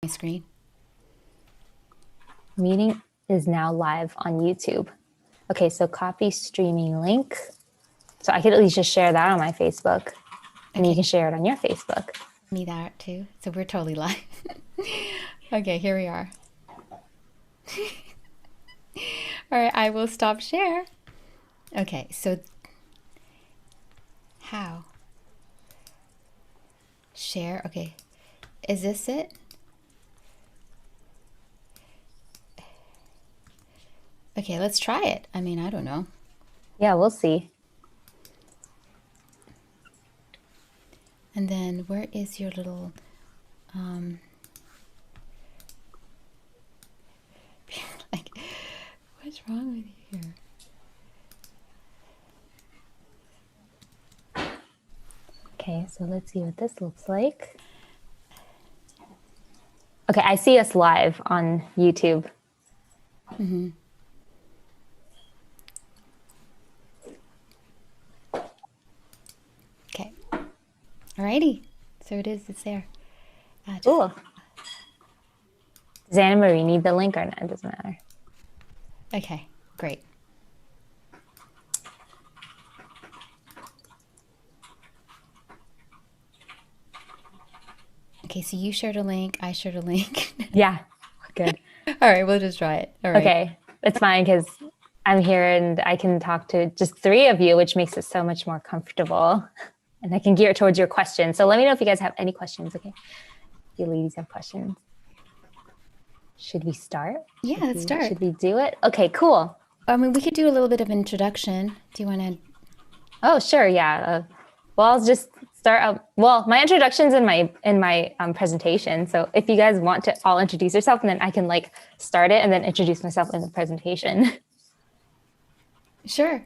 My screen. Meeting is now live on YouTube. Okay, so copy streaming link. So I could at least just share that on my Facebook, and you Okay, can share it on your Facebook. me that too. So we're totally live. Okay, here we are. All right, I will stop share. Okay, so how? Share. Okay, is this it? Okay, let's try it. I mean, I don't know. Yeah, we'll see. And then where is your little um like what's wrong with you here? Okay, so let's see what this looks like. Okay, I see us live on YouTube. Okay. Alrighty. So it is, it's there. Cool. Does Anna Marie need the link or not? It doesn't matter. Okay, great. Okay, so you shared a link, I shared a link. Yeah, good. All right, we'll just try it. All right. Okay, it's fine because I'm here and I can talk to just three of you, which makes it so much more comfortable. And I can gear it towards your questions. So let me know if you guys have any questions, okay? If you ladies have questions. Should we start? Yeah, let's start. Should we do it? Okay, cool. I mean, we could do a little bit of introduction. Do you want to? Oh, sure, yeah. Well, I'll just start out. Well, my introduction's in my presentation. So if you guys want to all introduce yourself, and then I can like start it and then introduce myself in the presentation. Sure.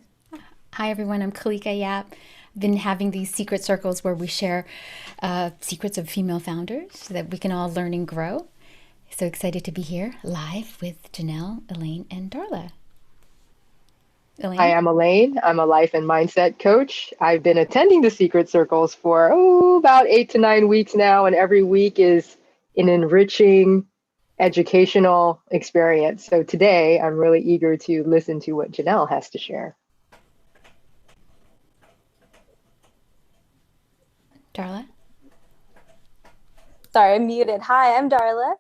Hi, everyone. I'm Kalika Yap. I've been having these secret circles where we share secrets of female founders so that we can all learn and grow. So excited to be here live with Janelle, Elaine, and Darla. Hi, Elaine? I'm Elaine. I'm a life and mindset coach. I've been attending the Secret Circles for about 8 to 9 weeks now, and every week is an enriching educational experience. So today I'm really eager to listen to what Janelle has to share. Darla? Sorry, I'm muted. Hi, I'm Darla,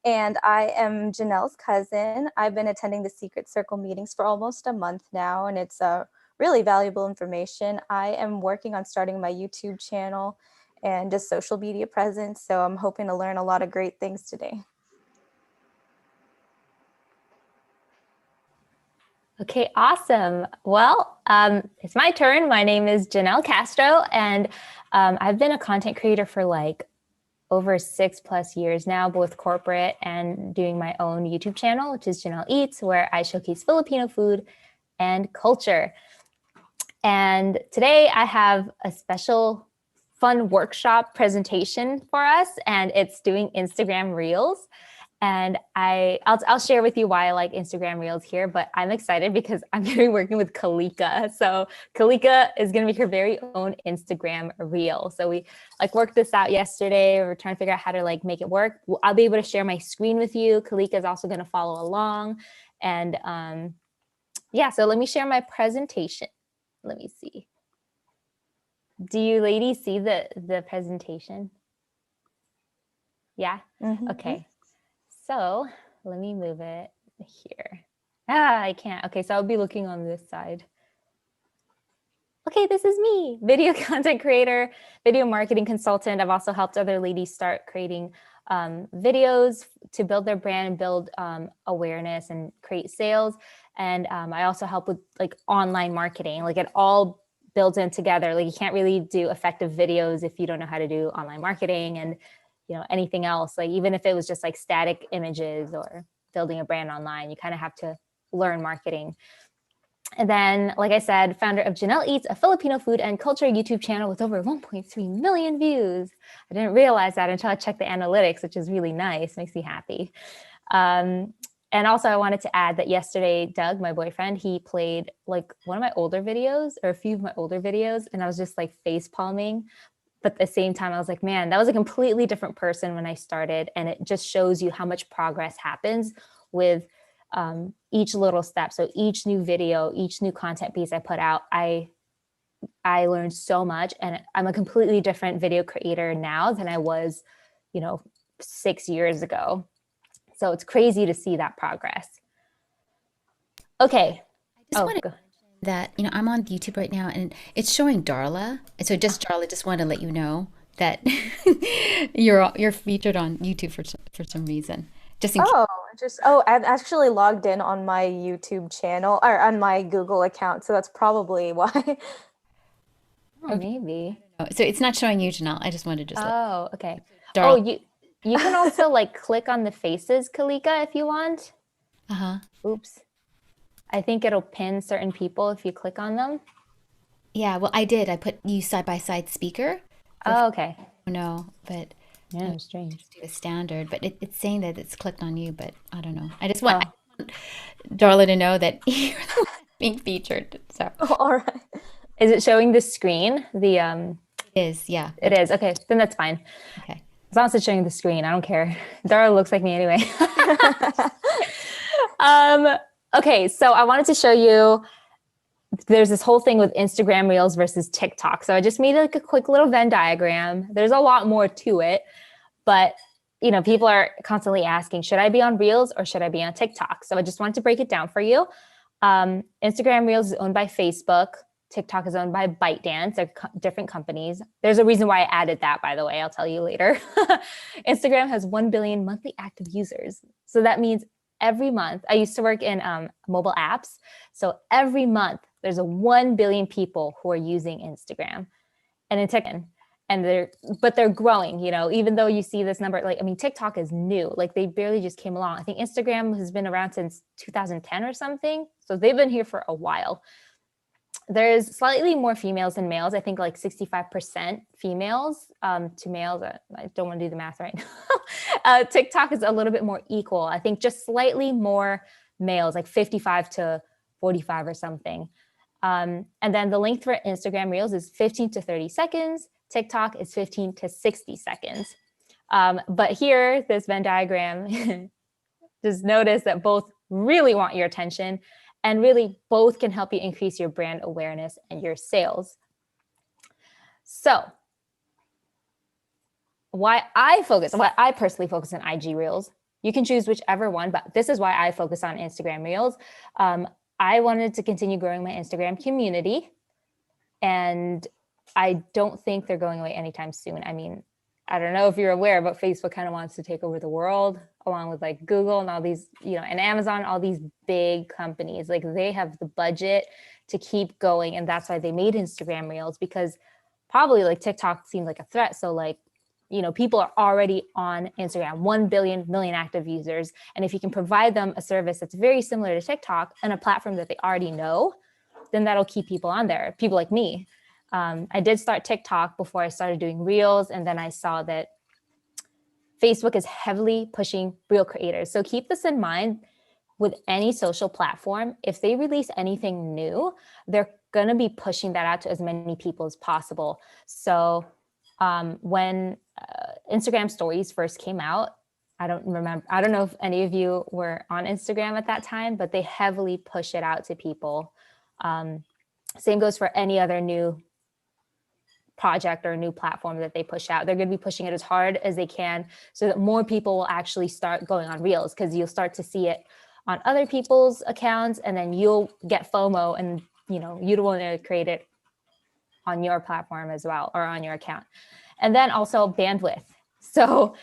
and I am Janelle's cousin. I've been attending the Secret Circle meetings for almost a month now, and it's really valuable information. I am working on starting my YouTube channel and just social media presence, so I'm hoping to learn a lot of great things today. Okay, awesome. Well, it's my turn. My name is Janelle Castro, and I've been a content creator for like over 6+ years now, both corporate and doing my own YouTube channel, which is Janelle Eats, where I showcase Filipino food and culture. And today I have a special fun workshop presentation for us, and it's doing Instagram Reels. And I'll share with you why I like Instagram Reels here, but I'm excited because I'm going to be working with Kalika. So Kalika is going to make her very own Instagram Reel. So we like worked this out yesterday. We're trying to figure out how to like make it work. I'll be able to share my screen with you. Kalika is also going to follow along. And yeah, so let me share my presentation. Let me see. Do you ladies see the presentation? Yeah? Okay. So let me move it here. I can't. Okay, so I'll be looking on this side. Okay, this is me, video content creator, video marketing consultant. I've also helped other ladies start creating videos to build their brand and build awareness and create sales. And I also help with like online marketing. Like it all builds in together. Like you can't really do effective videos if you don't know how to do online marketing and anything else. Like even if it was just like static images or building a brand online, you kind of have to learn marketing. And then, like I said, founder of Janelle Eats, a Filipino food and culture YouTube channel with over 1.3 million views. I didn't realize that until I checked the analytics, which is really nice, makes me happy. And also I wanted to add that yesterday, Doug, my boyfriend, he played like one of my older videos or a few of my older videos, and I was just like face palming But at the same time, I was like, man, that was a completely different person when I started. And it just shows you how much progress happens with each little step. So each new video, each new content piece I put out, I learned so much, and I'm a completely different video creator now than I was, 6 years ago. So it's crazy to see that progress. Okay. I just want to that, I'm on YouTube right now and it's showing Darla. And so Darla, just want to let you know that you're featured on YouTube for some reason. Just in case. I've actually logged in on my YouTube channel or on my Google account, so that's probably why. Oh, maybe. So it's not showing you, Janelle. I just wanted to just Oh, okay. Darla. You can also like click on the faces, Kalika, if you want. Oops. I think it'll pin certain people if you click on them. Yeah, well, I did. I put you side by side speaker. Oh, okay. No, but Yeah, strange. do a standard, but it's saying that it's clicked on you, but I don't know. I just want Darla to know that you're the one being featured. So All right. Is it showing the screen? The it is, yeah. It is. Okay, then that's fine. Okay. As long as it's showing the screen, I don't care. Darla looks like me anyway. Okay, so I wanted to show you, there's this whole thing with Instagram Reels versus TikTok. So I just made like a quick little Venn diagram. There's a lot more to it, but people are constantly asking, should I be on Reels or should I be on TikTok? So I just wanted to break it down for you. Instagram Reels is owned by Facebook. TikTok is owned by ByteDance. They're different companies. There's a reason why I added that, by the way. I'll tell you later. Instagram has 1 billion monthly active users. So that means every month, I used to work in mobile apps. So every month there's 1 billion people who are using Instagram and in TikTok. And they're growing, even though you see this number, TikTok is new, like they barely just came along. I think Instagram has been around since 2010 or something. So they've been here for a while. There's slightly more females than males. I think like 65% females to males. I don't want to do the math right now. TikTok is a little bit more equal. I think just slightly more males, like 55 to 45 or something. And then the length for Instagram Reels is 15 to 30 seconds. TikTok is 15 to 60 seconds. But here, this Venn diagram, just notice that both really want your attention. And really, both can help you increase your brand awareness and your sales. So why I personally focus on IG Reels, you can choose whichever one, but this is why I focus on Instagram Reels. I wanted to continue growing my Instagram community, and I don't think they're going away anytime soon. I don't know if you're aware, but Facebook kind of wants to take over the world, along with like Google and all these, and Amazon, all these big companies. Like they have the budget to keep going. And that's why they made Instagram Reels, because probably like TikTok seemed like a threat. So like, people are already on Instagram, 1 million active users. And if you can provide them a service that's very similar to TikTok and a platform that they already know, then that'll keep people on there, people like me. I did start TikTok before I started doing Reels, and then I saw that Facebook is heavily pushing Reel creators. So keep this in mind with any social platform. If they release anything new, they're going to be pushing that out to as many people as possible. So when Instagram stories first came out, I don't know if any of you were on Instagram at that time, but they heavily push it out to people. Same goes for any other new project or a new platform that they push out. They're going to be pushing it as hard as they can so that more people will actually start going on Reels, because you'll start to see it on other people's accounts, and then you'll get FOMO, and you don't want to create it on your platform as well, or on your account. And then also bandwidth. So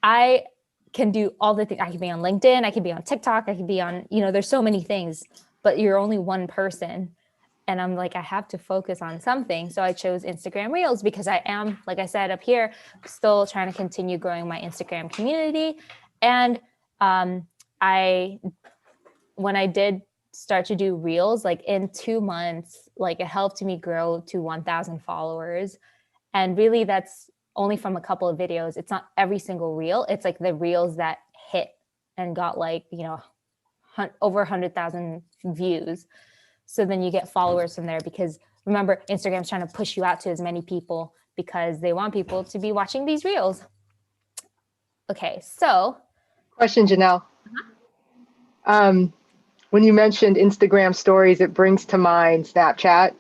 I can do all the things. I can be on LinkedIn, I can be on TikTok, I can be on, there's so many things, but you're only one person. And I'm like, I have to focus on something. So I chose Instagram Reels because I am, like I said up here, still trying to continue growing my Instagram community. And when I did start to do Reels, like in 2 months, like it helped me grow to 1,000 followers. And really that's only from a couple of videos. It's not every single Reel. It's like the Reels that hit and got like, over 100,000 views. So then you get followers from there, because remember, Instagram's trying to push you out to as many people because they want people to be watching these reels. Okay, so. Question, Janelle. When you mentioned Instagram stories, it brings to mind Snapchat.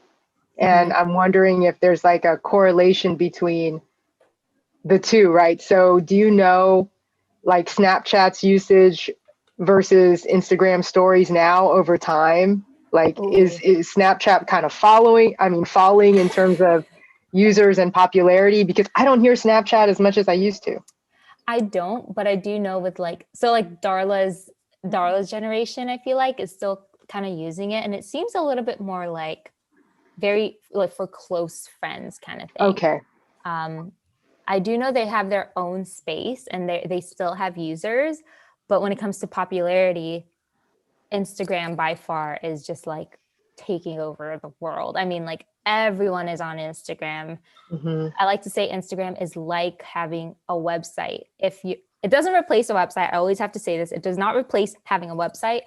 And I'm wondering if there's like a correlation between the two, right? So do you know like Snapchat's usage versus Instagram stories now over time? Like is Snapchat kind of falling in terms of users and popularity? Because I don't hear Snapchat as much as I used to. I don't, but I do know with like Darla's generation, I feel like is still kind of using it. And it seems a little bit more like very like for close friends kind of thing. Okay. I do know they have their own space and they still have users, but when it comes to popularity, Instagram by far is just like taking over the world. I mean, like everyone is on Instagram. I like to say Instagram is like having a website. It doesn't replace a website. I always have to say this. It does not replace having a website,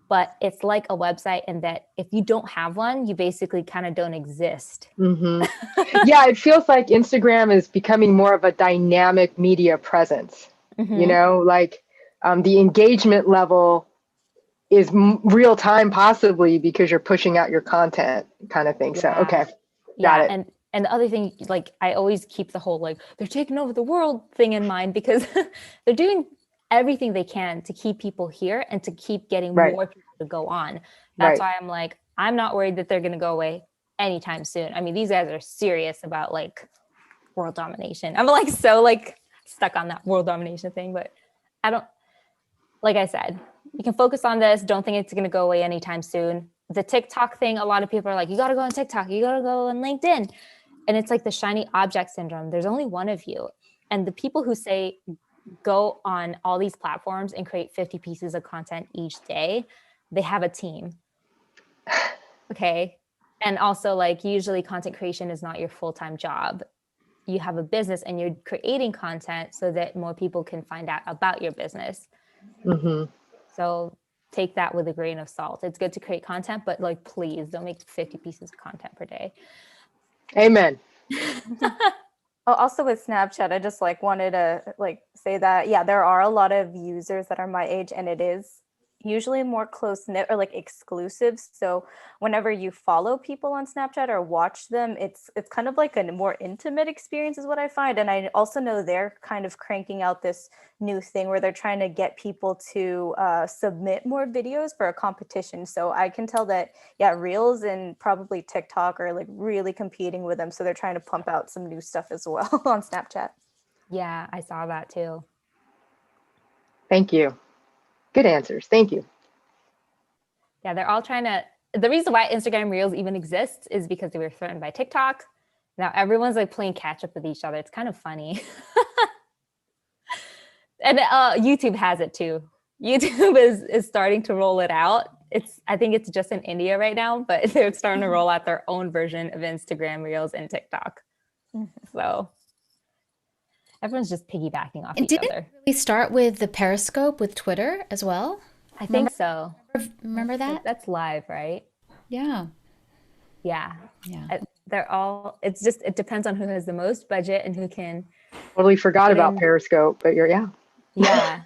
but it's like a website in that if you don't have one, you basically kind of don't exist. Yeah, it feels like Instagram is becoming more of a dynamic media presence. You know, like the engagement level is real time, possibly because you're pushing out your content kind of thing. So, okay. Got it. And the other thing, like I always keep the whole like they're taking over the world thing in mind because they're doing everything they can to keep people here and to keep getting more people to go on. That's why I'm like, I'm not worried that they're going to go away anytime soon. I mean, these guys are serious about like world domination. I'm like so like stuck on that world domination thing, but I don't, like I said, you can focus on this. Don't think it's going to go away anytime soon. The TikTok thing, a lot of people are like, you got to go on TikTok. You got to go on LinkedIn. And it's like the shiny object syndrome. There's only one of you. And the people who say go on all these platforms and create 50 pieces of content each day, they have a team. Okay. And also like usually content creation is not your full-time job. You have a business and you're creating content so that more people can find out about your business. So take that with a grain of salt. It's good to create content, but like, please don't make 50 pieces of content per day. Amen. Also with Snapchat, I just like wanted to like say that, yeah, there are a lot of users that are my age and it is usually more close knit or like exclusive. So whenever you follow people on Snapchat or watch them, it's kind of like a more intimate experience is what I find. And I also know they're kind of cranking out this new thing where they're trying to get people to submit more videos for a competition. So I can tell that, yeah, Reels and probably TikTok are like really competing with them. So they're trying to pump out some new stuff as well on Snapchat. Yeah, I saw that too. Thank you. Good answers. Thank you. Yeah, they're all trying to, the reason why Instagram Reels even exists is because they were threatened by TikTok. Now everyone's like playing catch up with each other. It's kind of funny. And YouTube has it too. YouTube is starting to roll it out. I think it's just in India right now, but they're starting to roll out their own version of Instagram Reels and TikTok. So everyone's just piggybacking off each other. Did it really start with the Periscope with Twitter as well? I think so. Remember that? That's live, right? Yeah. Yeah. Yeah. They're all, it depends on who has the most budget and who can. Totally forgot about Periscope, but yeah. Yeah.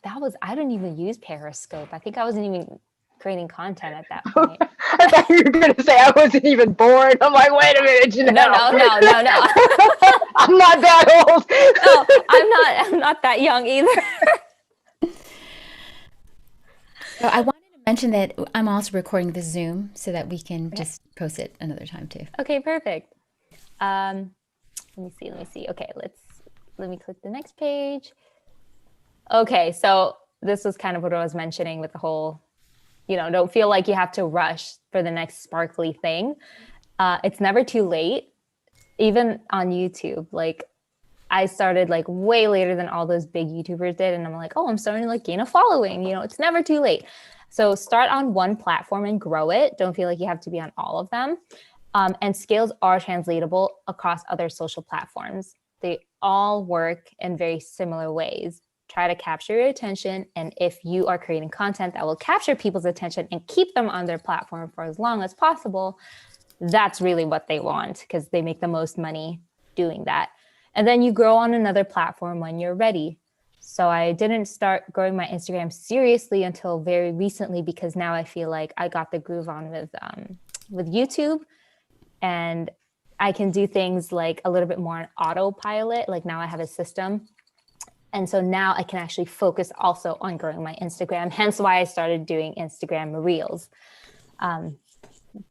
I didn't even use Periscope. I think I wasn't even creating content at that point. I thought you were going to say I wasn't even born. I'm like, wait a minute, Janelle. No. I'm not that old. No, I'm not that young either. So I wanted to mention that I'm also recording this Zoom so that we can just post it another time too. Okay, perfect. Let me see. Okay, let me click the next page. Okay, so this was kind of what I was mentioning with the whole, don't feel like you have to rush for the next sparkly thing. It's never too late. Even on YouTube, like I started like way later than all those big YouTubers did. And I'm like, oh, I'm starting to like gain a following. It's never too late. So start on one platform and grow it. Don't feel like you have to be on all of them. And skills are translatable across other social platforms. They all work in very similar ways. Try to capture your attention. And if you are creating content that will capture people's attention and keep them on their platform for as long as possible, that's really what they want because they make the most money doing that. And then you grow on another platform when you're ready. So I didn't start growing my Instagram seriously until very recently, because now I feel like I got the groove on with YouTube, and I can do things like a little bit more on autopilot. Like now I have a system. And so now I can actually focus also on growing my Instagram, hence why I started doing Instagram Reels.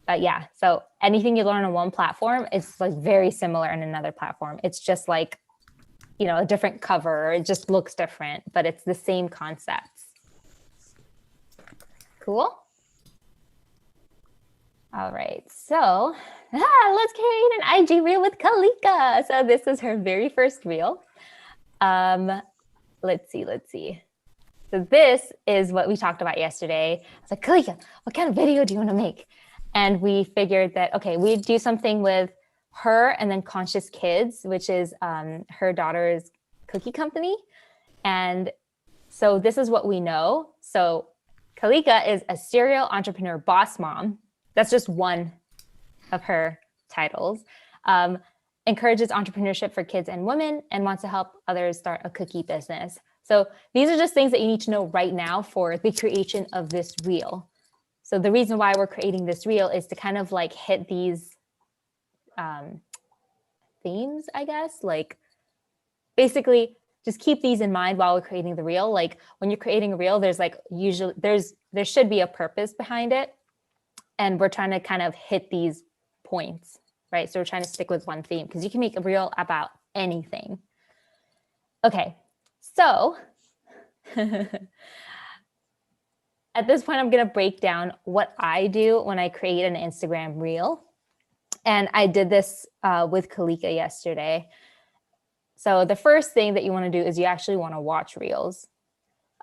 But yeah, so anything you learn on one platform is like very similar in another platform. It's just like, you know, a different cover, it just looks different, but it's the same concepts. Cool. All right, so let's create an IG reel with Kalika. So this is her very first reel. Let's see. So this is what we talked about yesterday. I was like, Kalika, what kind of video do you want to make? And we figured that, okay, we'd do something with her and then Conscious Kids, which is her daughter's cookie company. And so this is what we know. So Kalika is a serial entrepreneur boss mom. That's just one of her titles. Encourages entrepreneurship for kids and women, and wants to help others start a cookie business. So these are just things that you need to know right now for the creation of this reel. So the reason why we're creating this reel is to kind of like hit these themes, I guess. Like basically just keep these in mind while we're creating the reel. Like when you're creating a reel, there's like usually there should be a purpose behind it. And we're trying to kind of hit these points, right? So we're trying to stick with one theme, because you can make a reel about anything. Okay, so at this point, I'm gonna break down what I do when I create an Instagram reel. And I did this with Kalika yesterday. So the first thing that you wanna do is you actually wanna watch reels.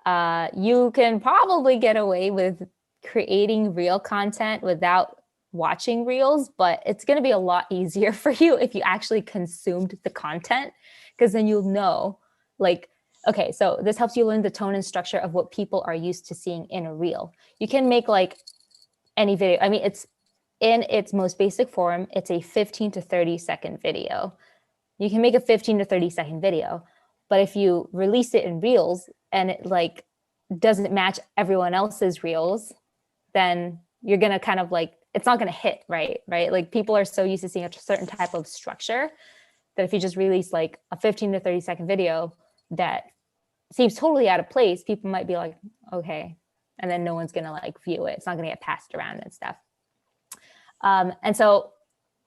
You can probably get away with creating reel content without watching reels, but it's going to be a lot easier for you if you actually consumed the content, because then you'll know, like, okay, so this helps you learn the tone and structure of what people are used to seeing in a reel. You can make like any video. I mean, it's in its most basic form, it's a 15 to 30 second video. You can make a 15 to 30 second video, but if you release it in reels and it like doesn't match everyone else's reels, then you're going to kind of like, it's not going to hit, right? Like people are so used to seeing a certain type of structure that if you just release like a 15 to 30 second video that seems totally out of place, people might be like, okay. And then no one's going to like view it. It's not going to get passed around and stuff. And so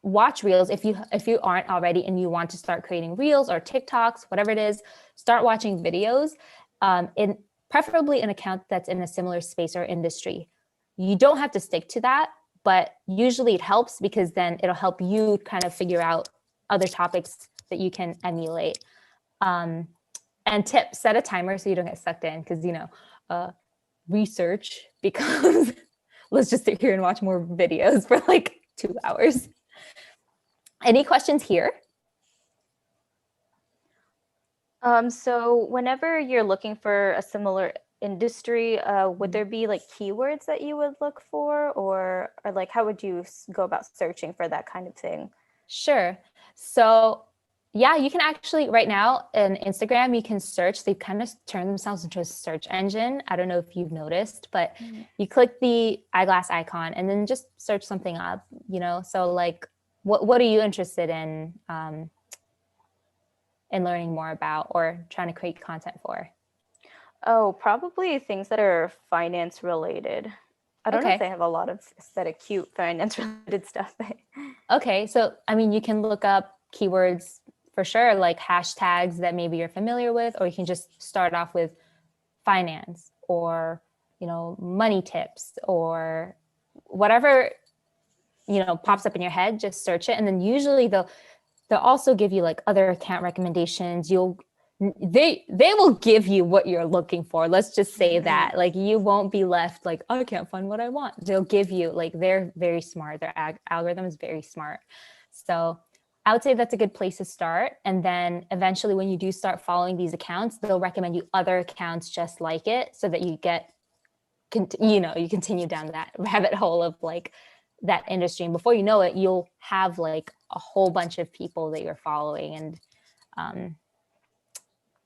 watch reels. If you aren't already and you want to start creating reels or TikToks, whatever it is, start watching videos in preferably an account that's in a similar space or industry. You don't have to stick to that, but usually it helps, because then it'll help you kind of figure out other topics that you can emulate. And tip, set a timer so you don't get sucked in, because, you know, research becomes, let's just sit here and watch more videos for like 2 hours. Any questions here? So whenever you're looking for a similar industry, would there be like keywords that you would look for, or like how would you go about searching for that kind of thing? Sure. So yeah, you can actually right now in Instagram, you can search. They've kind of turned themselves into a search engine. I don't know if you've noticed, but you click the eyeglass icon and then just search something up, you know? So like, what are you interested in learning more about or trying to create content for? Oh, probably things that are finance related. I don't know if they have a lot of aesthetic, cute finance related stuff. Okay, so I mean, you can look up keywords for sure, like hashtags that maybe you're familiar with, or you can just start off with finance or, you know, money tips or whatever, you know, pops up in your head. Just search it, and then usually they'll also give you like other account recommendations. They will give you what you're looking for. Let's just say that, like, you won't be left like, oh, I can't find what I want. They'll give you, like, they're very smart. Their algorithm is very smart. So I would say that's a good place to start. And then eventually when you do start following these accounts, they'll recommend you other accounts just like it, so that you get, you know, you continue down that rabbit hole of like that industry. And before you know it, you'll have like a whole bunch of people that you're following. And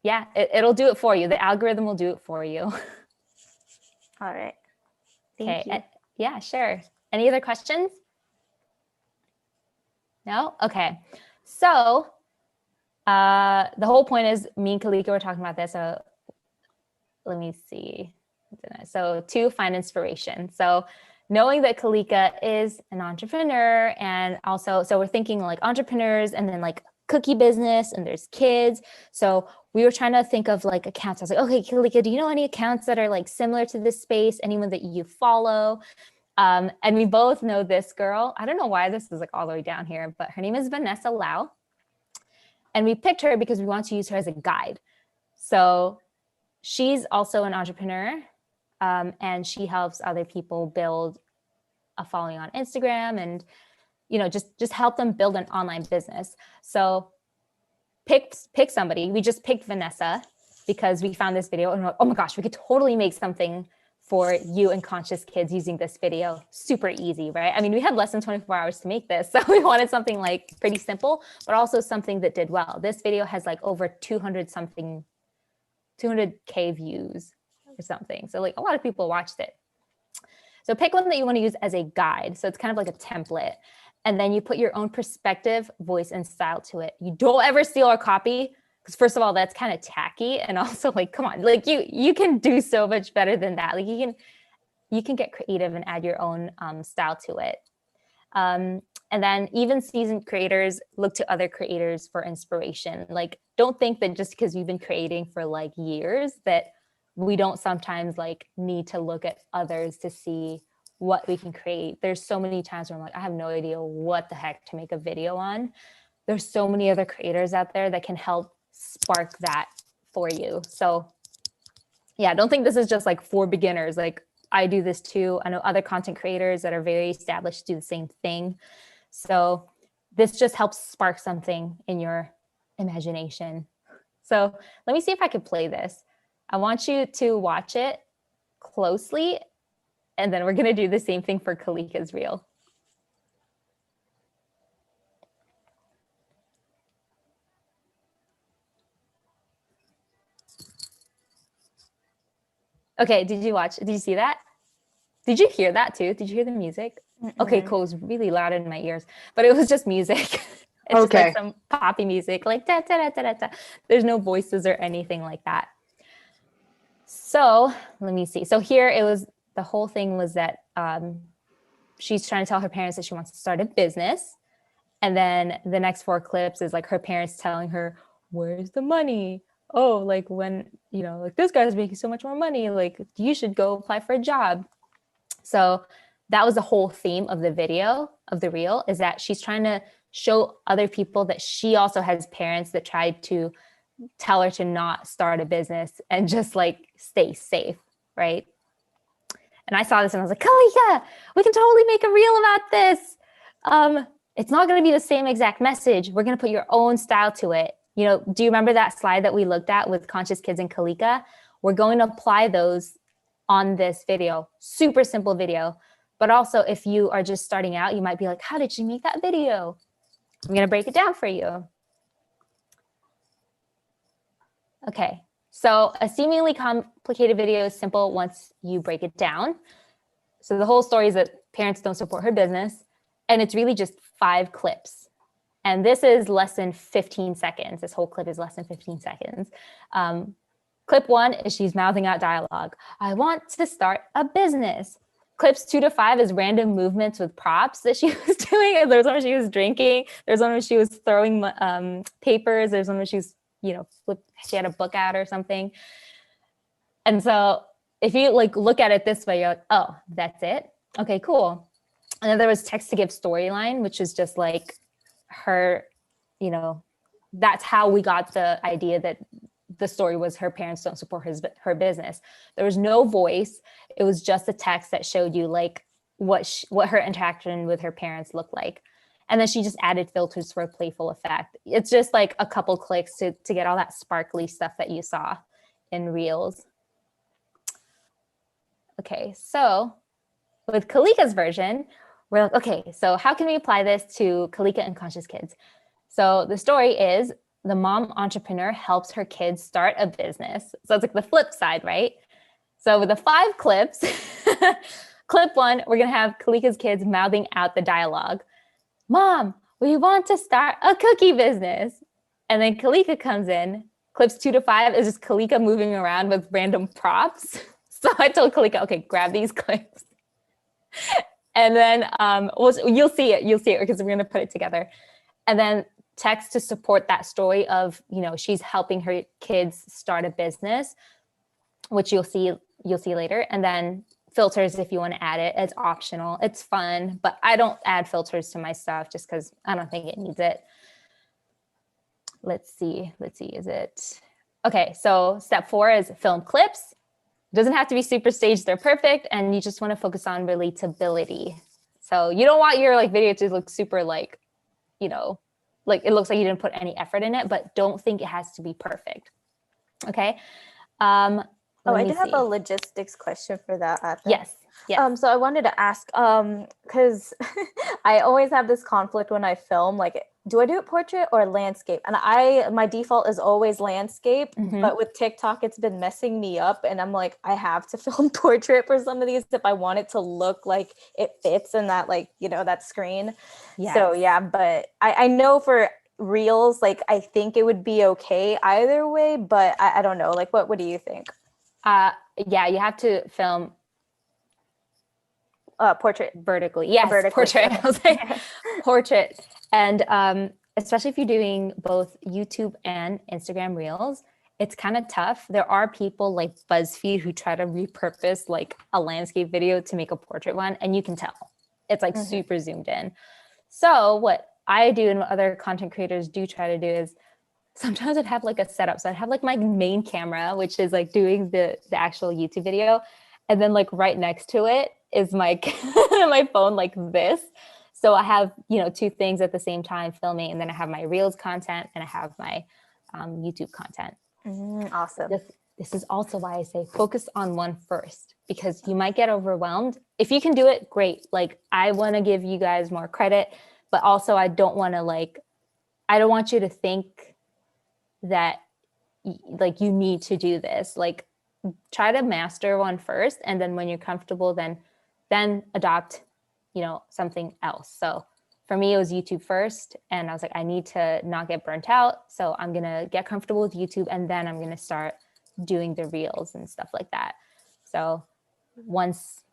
yeah, it'll do it for you. The algorithm will do it for you. All right. Thank you. Yeah, sure. Any other questions? No? Okay. So the whole point is me and Kalika were talking about this. So let me see. So to find inspiration. So knowing that Kalika is an entrepreneur, and also, so we're thinking like entrepreneurs and then like cookie business, and there's kids. So we were trying to think of like accounts. I was like, okay, Kalika, do you know any accounts that are like similar to this space? Anyone that you follow? And we both know this girl. I don't know why this is like all the way down here, but her name is Vanessa Lau. And we picked her because we want to use her as a guide. So she's also an entrepreneur, and she helps other people build a following on Instagram and, you know, just help them build an online business. So pick somebody. We just picked Vanessa because we found this video and we're like, oh my gosh, we could totally make something for you and conscious kids using this video. Super easy, right? I mean, we had less than 24 hours to make this. So we wanted something like pretty simple, but also something that did well. This video has like over 200K views or something. So like a lot of people watched it. So pick one that you want to use as a guide. So it's kind of like a template. And then you put your own perspective, voice, and style to it. You don't ever steal our copy, because first of all, that's kind of tacky. And also like, come on, like you can do so much better than that. Like you can get creative and add your own style to it. And then even seasoned creators look to other creators for inspiration. Like, don't think that just because you've been creating for like years that we don't sometimes like need to look at others to see what we can create. There's so many times where I'm like, I have no idea what the heck to make a video on. There's so many other creators out there that can help spark that for you. So yeah, don't think this is just like for beginners. Like, I do this too. I know other content creators that are very established do the same thing. So this just helps spark something in your imagination. So let me see if I could play this. I want you to watch it closely, and then we're going to do the same thing for Kalika's reel. Okay, did you see that? Did you hear that too? Did you hear the music? Okay, cool. It was really loud in my ears, but it was just music. It's just like some poppy music, like da, da, da, da, da, da. There's no voices or anything like that. So let me see. So here it was, the whole thing was that she's trying to tell her parents that she wants to start a business. And then the next 4 clips is like her parents telling her, where's the money? Oh, like when, you know, like this guy's making so much more money, like you should go apply for a job. So that was the whole theme of the video, of the reel, is that she's trying to show other people that she also has parents that tried to tell her to not start a business and just like stay safe, right? And I saw this and I was like, Kalika, we can totally make a reel about this. It's not going to be the same exact message. We're going to put your own style to it. You know, do you remember that slide that we looked at with Conscious Kids and Kalika? We're going to apply those on this video. Super simple video. But also, if you are just starting out, you might be like, how did she make that video? I'm going to break it down for you. Okay, so a seemingly complicated video is simple once you break it down. So the whole story is that parents don't support her business, and it's really just 5 clips. And this is less than 15 seconds. This whole clip is less than 15 seconds. Clip 1 is she's mouthing out dialogue. I want to start a business. Clips 2 to 5 is random movements with props that she was doing. There's one where she was drinking. There's one where she was throwing papers. There's one where she was, you know, she had a book out or something. And so if you like look at it this way, you're like, oh, that's it. Okay, cool. And then there was text to give storyline, which is just like her, you know, that's how we got the idea that the story was her parents don't support her business. There was no voice. It was just a text that showed you like what her interaction with her parents looked like. And then she just added filters for a playful effect. It's just like a couple clicks to get all that sparkly stuff that you saw in Reels. Okay, so with Kalika's version, we're like, okay, so how can we apply this to Kalika and Conscious Kids? So the story is the mom entrepreneur helps her kids start a business. So it's like the flip side, right? So with the 5 clips, clip 1, we're going to have Kalika's kids mouthing out the dialogue. Mom, we want to start a cookie business. And then Kalika comes in. Clips 2 to 5 is just Kalika moving around with random props. So I told Kalika, okay, grab these clips. And then you'll see it because we're going to put it together. And then text to support that story of, she's helping her kids start a business, which you'll see later. And then filters, if you want to add it, it's optional. It's fun, but I don't add filters to my stuff just because I don't think it needs it. Let's see, is it? Okay, so step 4 is film clips. It doesn't have to be super staged, they're perfect, and you just want to focus on relatability. So you don't want your video to look super like it looks like you didn't put any effort in it, but don't think it has to be perfect. Okay. I did have a logistics question for that. Yes. So I wanted to ask, because I always have this conflict when I film, do I do it portrait or landscape? And my default is always landscape, but with TikTok, it's been messing me up. And I'm like, I have to film portrait for some of these if I want it to look like it fits in that, that screen. Yes. So yeah, but I know for reels, I think it would be okay either way, but I don't know. What do you think? Yeah, you have to film portrait vertically. Yes, portrait. I was like, portrait. And especially if you're doing both YouTube and Instagram Reels, it's kind of tough. There are people like BuzzFeed who try to repurpose a landscape video to make a portrait one, and you can tell it's super zoomed in. So what I do and what other content creators do try to do is sometimes I'd have a setup. So I'd have my main camera, which is doing the actual YouTube video. And then right next to it is my my phone like this. So I have, 2 things at the same time filming, and then I have my Reels content and I have my YouTube content. Awesome. This is also why I say focus on one first, because you might get overwhelmed. If you can do it, great. I want to give you guys more credit, but also I don't want you to think that you need to do this. Try to master one first, and then when you're comfortable, then adopt something else. So for me, it was YouTube first, and I was like, I need to not get burnt out, so I'm gonna get comfortable with YouTube, and then I'm gonna start doing the Reels and stuff like that. So once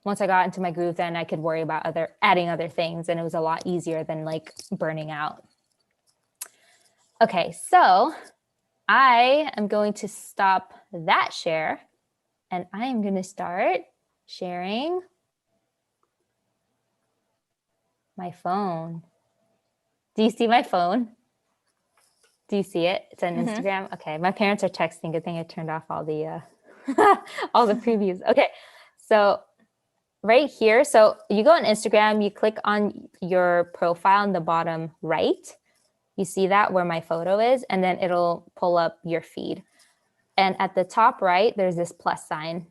I got into my groove, then I could worry about adding other things, and it was a lot easier than burning out. Okay, so I am going to stop that share, and I am going to start sharing my phone. Do you see my phone? Do you see it? It's on Instagram. Okay, my parents are texting. Good thing I turned off all the all the previews. Okay, so right here, so you go on Instagram, you click on your profile in the bottom right. You see that where my photo is, and then it'll pull up your feed. And at the top right, there's this plus sign.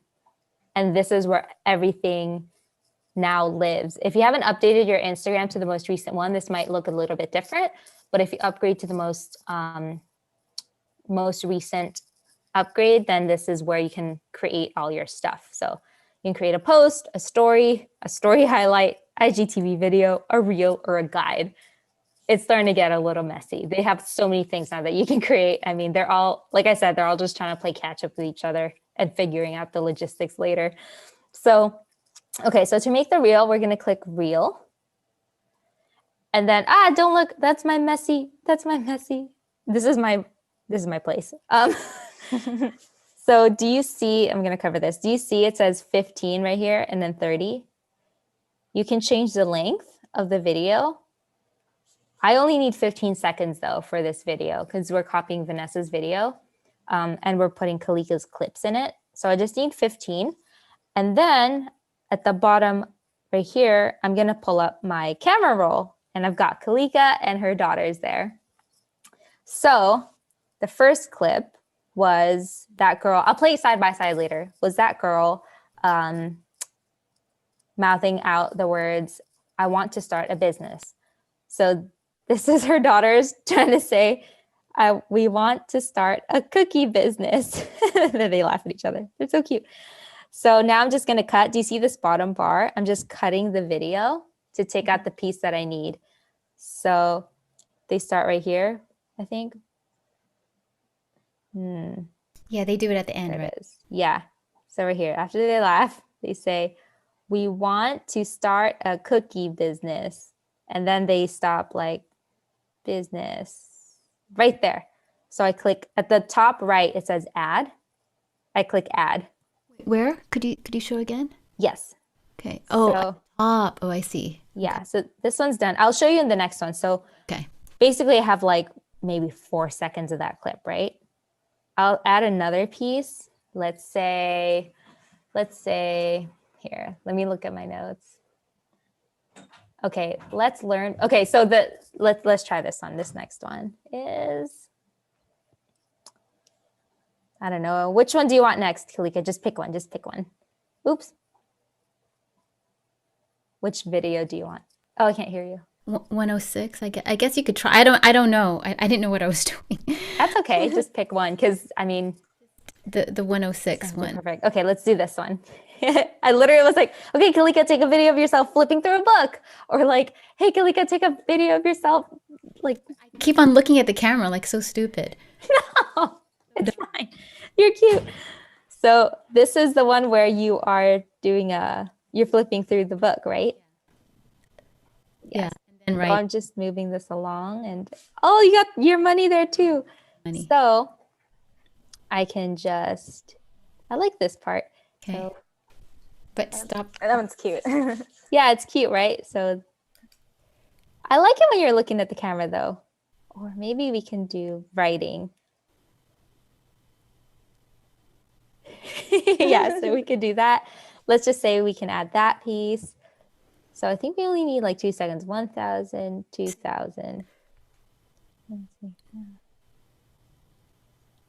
And this is where everything now lives. If you haven't updated your Instagram to the most recent one, this might look a little bit different. But if you upgrade to the most recent upgrade, then this is where you can create all your stuff. So you can create a post, a story highlight, IGTV video, a reel, or a guide. It's starting to get a little messy. They have so many things now that you can create. I mean, they're all, like I said, they're all just trying to play catch up with each other and figuring out the logistics later. So, okay, so to make the reel, we're going to click reel. And then, don't look, that's my messy. This is my place. So do you see, I'm going to cover this. Do you see it says 15 right here and then 30? You can change the length of the video. I only need 15 seconds though for this video because we're copying Vanessa's video and we're putting Kalika's clips in it. So I just need 15. And then at the bottom right here, I'm going to pull up my camera roll and I've got Kalika and her daughters there. So the first clip was that girl, I'll play it side by side later, was that girl mouthing out the words, I want to start a business. So this is her daughters trying to say, we want to start a cookie business. Then they laugh at each other. They're so cute. So now I'm just going to cut. Do you see this bottom bar? I'm just cutting the video to take out the piece that I need. So they start right here, I think. Yeah, they do it at the end, There right? it is. Yeah. So right here, after they laugh, they say, we want to start a cookie business. And then they stop like business right there. So I click at the top right, it says add. I click add. Where? Could you show again? Yes. Okay. Oh, So top. Oh, I see. yeah, so this one's done. I'll show you in the next one. So Okay. basically I have like maybe 4 seconds of that clip, right? I'll add another piece. Let's say here, let me look at my notes. Okay, let's learn. Okay, so let's try this one. This next one is, I don't know. Which one do you want next, Kalika? Just pick one. Just pick one. Oops. Which video do you want? Oh, I can't hear you. 106. I guess you could try. I don't know. I didn't know what I was doing. That's okay. Just pick one, because I mean, The 106 one. perfect. Okay, let's do this one. I literally was like, okay, Kalika, take a video of yourself flipping through a book. Or like, hey, Kalika, take a video of yourself. Like, Keep on looking at the camera like so stupid. no, it's fine. You're cute. So this is the one where you are doing you're flipping through the book, right? Yeah. And So right. I'm just moving this along, and oh, you got your money there too. Money. So I can just, I like this part. Okay. So But stop. That one's cute. yeah, it's cute, right? So I like it when you're looking at the camera though. Or maybe we can do writing. Yeah, so we could do that. Let's just say we can add that piece. So I think we only need like 2 seconds. 1,000, 2,000.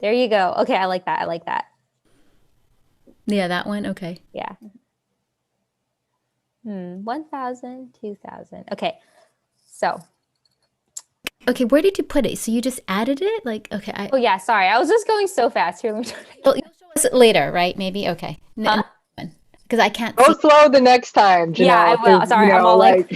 There you go. Okay, I like that. I like that. Yeah, that one. Okay. Yeah. 1,000, 2,000. Okay. So, Okay, where did you put it? So you just added it? Like, okay, oh yeah, sorry. I was just going so fast. Here, let me try. well, you'll show us later, right? Maybe. Okay. Huh? Because I can't Go see. slow the next time, Janelle. Yeah, I will. 'cause, Sorry, I'm all like-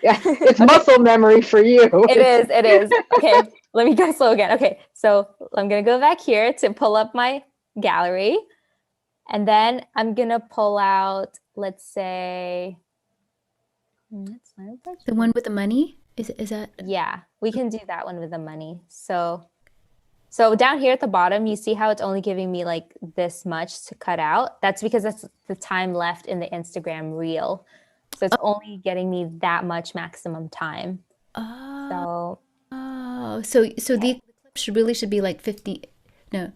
yeah, it's muscle memory for you. It is. It is. Okay, let me go slow again. Okay, so I'm going to go back here to pull up my gallery. And then I'm going to pull out, let's say, The one with the money? Is that? yeah, we can do that one with the money. So down here at the bottom, you see how it's only giving me like this much to cut out? That's because that's the time left in the Instagram reel. So it's only getting me that much maximum time. Oh, So so the clip should be like 50. No,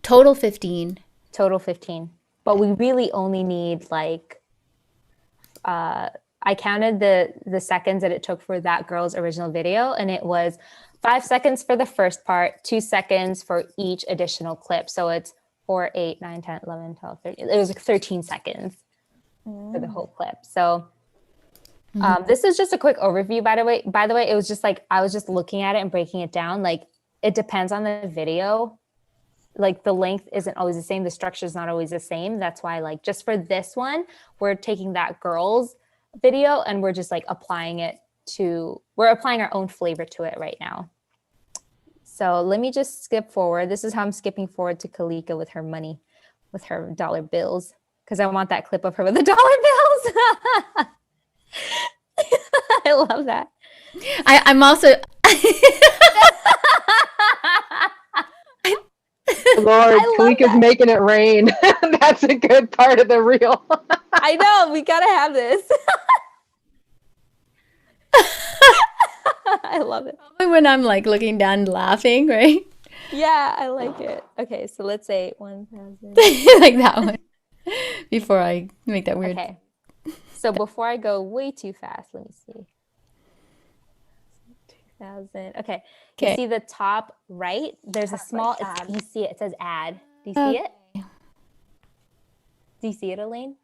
total 15. total 15. But we really only need like, I counted the seconds that it took for that girl's original video, and it was 5 seconds for the first part, 2 seconds for each additional clip. So it's 4, 8, 9, 10, 11, 12, 13. It was like 13 seconds for the whole clip. So this is just a quick overview, by the way. It was just like, I was just looking at it and breaking it down. Like, it depends on the video. Like, the length isn't always the same. The structure is not always the same. That's why, like, just for this one, we're taking that girl's video and we're just like we're applying our own flavor to it right now. So let me just skip forward. This is how I'm skipping forward to Kalika with her money, with her dollar bills, because I want that clip of her with the dollar bills. I love that. I'm also. Lord, love Kalika's that. making it rain. That's a good part of the reel. I know, we gotta have this. I love it. When I'm like looking down laughing, right? Yeah, I like it. Okay, so let's say 1,000. Like that one. Before I make that weird. Okay. So before I go way too fast, let me see. 2,000. Okay. You Okay. see the top right? There's a small, you see it. It says add. Do you see it? Do you see it, Elaine?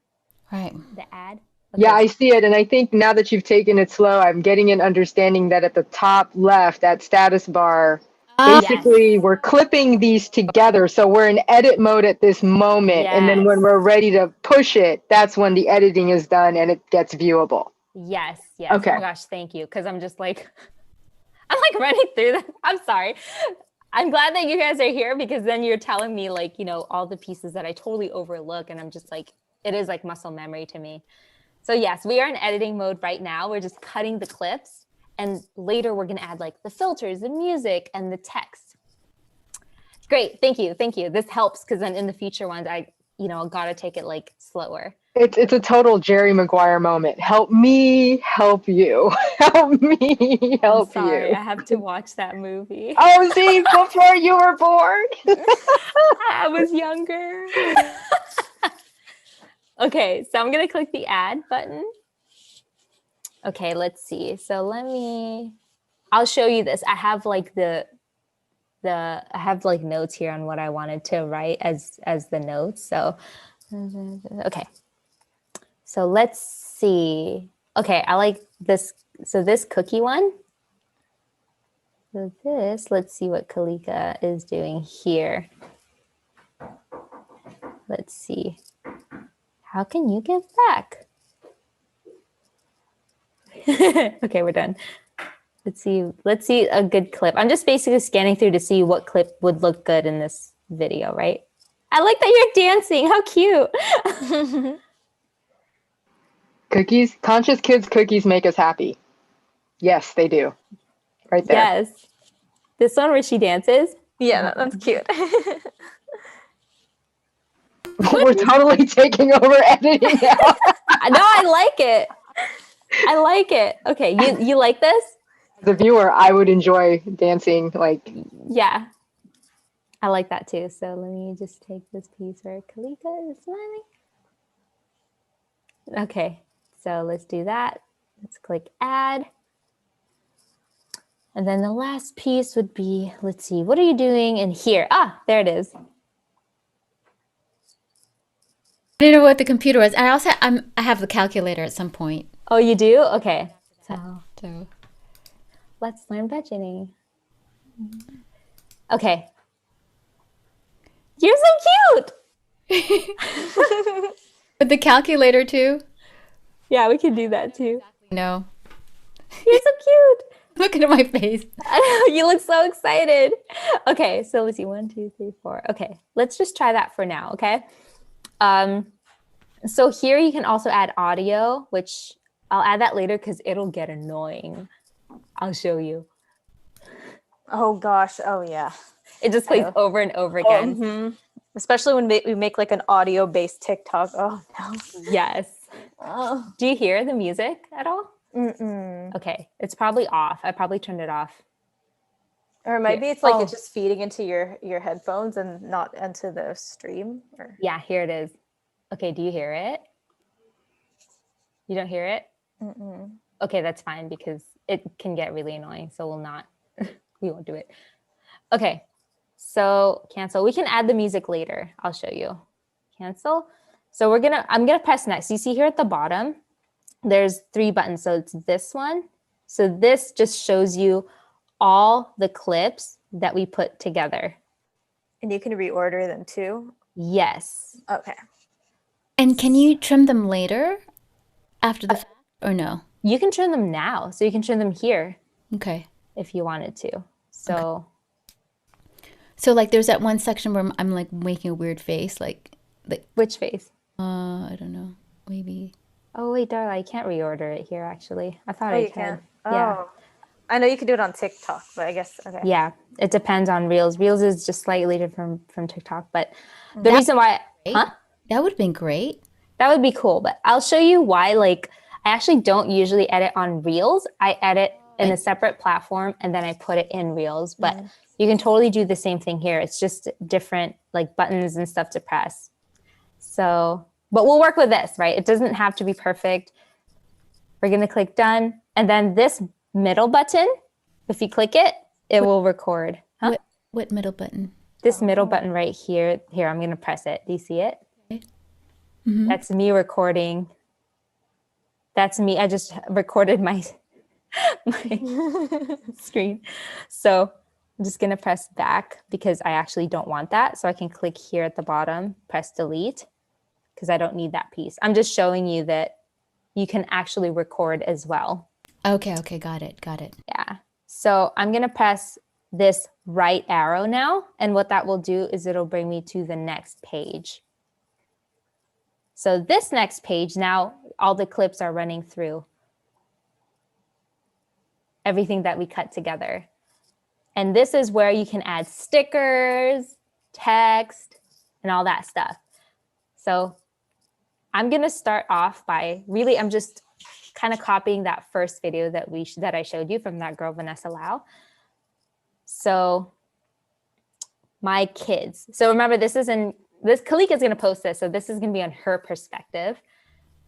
Right. The ad? Yeah, Okay. I see it. And I think now that you've taken it slow, I'm getting an understanding that at the top left, that status bar, Yes. basically we're clipping these together. So we're in edit mode at this moment. And then when Yes. we're ready to push it, that's when the editing is done and it gets viewable. Yes. Yes. Oh Okay. my gosh, thank you. Because I'm just like, I'm like running through that. I'm sorry. I'm glad that you guys are here because then you're telling me like, all the pieces that I totally overlook. And I'm just like, it is like muscle memory to me. So yes, we are in editing mode right now. We're just cutting the clips. And later we're going to add like the filters, the music, and the text. Great. Thank you. Thank you. This helps because then in the future ones, I got to take it like slower. It's a total Jerry Maguire moment. Help me, help you. Help me, help Sorry, you. I have to watch that movie. Oh, see, before you were born. I was younger. Okay, so I'm going to click the add button. Okay, let's see. So I'll show you this. I have like I have like notes here on what I wanted to write as the notes. So, okay. So let's see. Okay, I like this. So this cookie one. So let's see what Kalika is doing here. Let's see. How can you give back? Okay, we're done. Let's see a good clip. I'm just basically scanning through to see what clip would look good in this video, right? I like that you're dancing. How cute. Cookies, conscious kids cookies make us happy. Yes, they do. Right there. Yes. This one where she dances. Yeah, that's cute. We're totally taking over editing now. No, I like it. I like it. Okay, you like this? As a viewer, I would enjoy dancing like Yeah. I like that too. So let me just take this piece where Kalika is smiling. Okay, so let's do that. Let's click add. And then the last piece would be, let's see, what are you doing in here? Ah, there it is. I didn't know what the computer was. I also I have the calculator at some point. Oh, you do? Okay. So Let's learn budgeting. Okay. You're so cute. with the calculator too. Yeah, we can do that too. No, You're so cute. look at my face. I know, you look so excited. Okay, so let's see. 1, 2, 3, 4. Okay, let's just try that for now, okay? So here you can also add audio, which I'll add that later because it'll get annoying. I'll show you. Oh gosh. Oh yeah. It just plays over and over again. Mhm. Especially when we make like an audio-based TikTok. Oh no. Yes. Oh. Do you hear the music at all? Mm-mm. Okay, it's probably off. I probably turned it off. Or maybe it's like Oh. it's just feeding into your headphones and not into the stream. Or Yeah, here it is. Okay, do you hear it? You don't hear it? mm-mm. Okay, that's fine because it can get really annoying. So we won't do it. Okay, so cancel. We can add the music later. I'll show you. Cancel. So I'm gonna press next. You see here at the bottom, there's 3 buttons. So it's this one. So this just shows you all the clips that we put together. And you can reorder them too. Yes. Okay. And can you trim them later, after the fact, or no? You can trim them now. So you can trim them here Okay. if you wanted to. So So like, there's that one section where I'm like making a weird face, like which face? I don't know, maybe. Oh wait, Darla, I can't reorder it here actually. I thought Oh, I you could. can. Yeah. Oh. I know you can do it on TikTok, but I guess okay. Yeah. It depends on Reels. Reels is just slightly different from TikTok. But the That- reason why Great. huh? That would have been great. That would be cool. But I'll show you why like I actually don't usually edit on Reels. I edit in a separate platform and then I put it in Reels. But you can totally do the same thing here. It's just different like buttons and stuff to press. So, but we'll work with this, right? It doesn't have to be perfect. We're going to click done. And then this middle button, if you click it, it will record. Huh? What middle button? This middle button right here. Here, I'm going to press it. Do you see it? Mhm. That's me recording that's me. I just recorded my my screen. So I'm just going to press back because I actually don't want that. So I can click here at the bottom, press delete, because I don't need that piece. I'm just showing you that you can actually record as well. Okay, got it. Yeah. So I'm going to press this right arrow now. And what that will do is it'll bring me to the next page. So this next page, now all the clips are running through everything that we cut together. And this is where you can add stickers, text, and all that stuff. So I'm going to start off by I'm just kind of copying that first video that I showed you from that girl, Vanessa Lau. So my kids. So remember, Kalika is going to post this. So this is going to be on her perspective.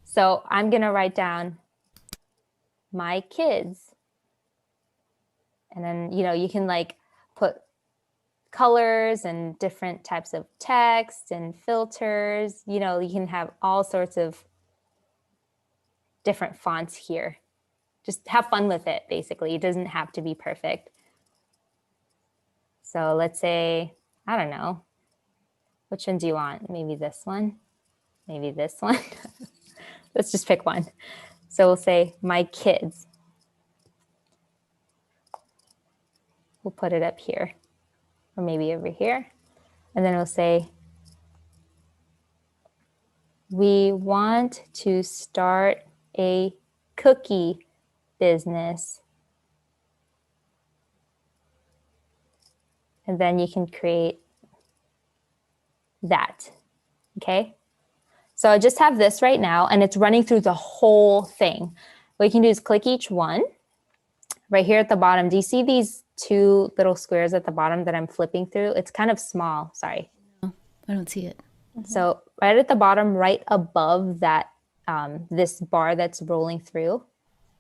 So I'm going to write down my kids. And then, you can like put colors and different types of text and filters. You can have all sorts of different fonts here. Just have fun with it, basically. It doesn't have to be perfect. So let's say, I don't know, which one do you want? Maybe this one, maybe this one. Let's just pick one. So we'll say my kids. We'll put it up here or maybe over here. And then we'll say, we want to start a cookie business. And then you can create that, okay? So I just have this right now and it's running through the whole thing. What you can do is click each one. Right here at the bottom, do you see these two little squares at the bottom that I'm flipping through? It's kind of small, sorry. No, I don't see it. So right at the bottom, right above that, this bar that's rolling through.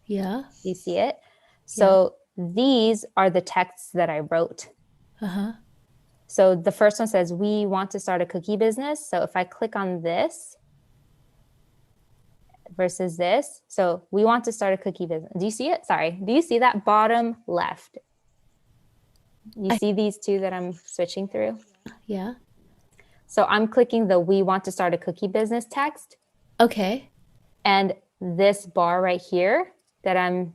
Yeah. You see it? So these are the texts that I wrote. Uh-huh. So the first one says, we want to start a cookie business. So if I click on this versus this, so we want to start a cookie business. Do you see it? Sorry. Do you see that bottom left? You see these two that I'm switching through? Yeah. So I'm clicking the we want to start a cookie business text. Okay. And this bar right here that I'm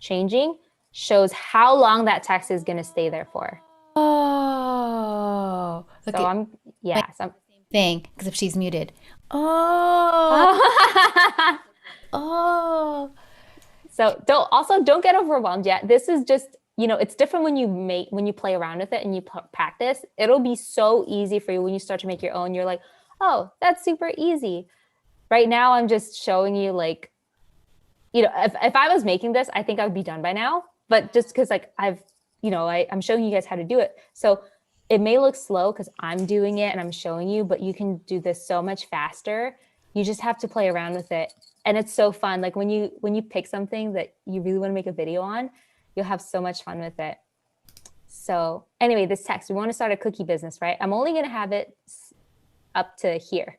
changing shows how long that text is going to stay there for. Oh. Okay. So I'm thing, except she's muted. Oh. Oh. So don't get overwhelmed yet. This is just, it's different when you play around with it and you practice. It'll be so easy for you when you start to make your own. You're like, oh, that's super easy. Right now, I'm just showing you like, if I was making this, I think I would be done by now. But just because like I'm showing you guys how to do it. So it may look slow because I'm doing it and I'm showing you, but you can do this so much faster. You just have to play around with it. And it's so fun. Like when you pick something that you really want to make a video on, you'll have so much fun with it. So anyway, this text, we want to start a cookie business, right? I'm only going to have it up to here.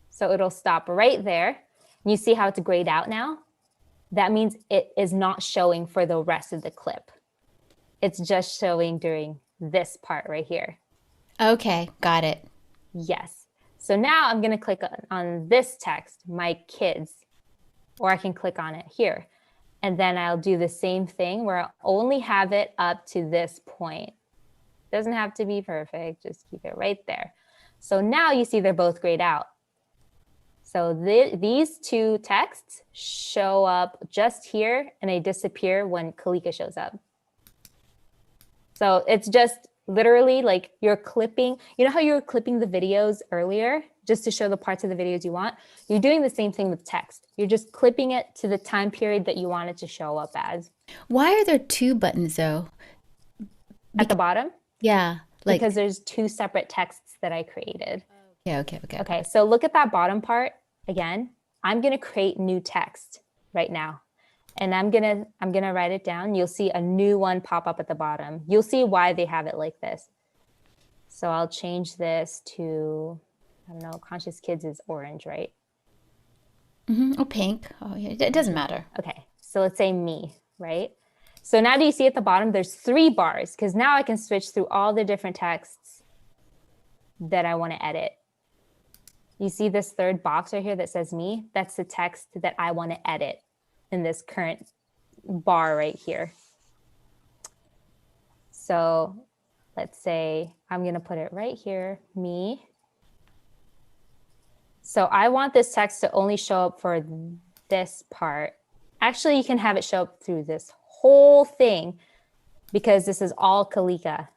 So it'll stop right there. And you see how it's grayed out now? That means it is not showing for the rest of the clip. It's just showing during this part right here. Okay, got it. Yes. So now I'm going to click on this text, my kids, or I can click on it here. And then I'll do the same thing where I'll only have it up to this point. Doesn't have to be perfect. Just keep it right there. So now you see they're both grayed out. So these two texts show up just here and they disappear when Kalika shows up. So it's just literally like you're clipping, how you were clipping the videos earlier just to show the parts of the videos you want? You're doing the same thing with text. You're just clipping it to the time period that you want it to show up as. Why are there two buttons though? At the bottom? Yeah. Because there's two separate texts that I created. Okay. Okay, so look at that bottom part again. I'm gonna create new text right now. And I'm gonna write it down. You'll see a new one pop up at the bottom. You'll see why they have it like this. So I'll change this to, I don't know, Conscious Kids is orange, right? Or pink. Oh, yeah. It doesn't matter. Okay, so let's say me, right? So now do you see at the bottom, there's 3 bars because now I can switch through all the different texts that I want to edit. You see this third box right here that says me? That's the text that I want to edit in this current bar right here. So let's say I'm going to put it right here, me. So I want this text to only show up for this part. Actually, you can have it show up through this whole thing because this is all Kalika.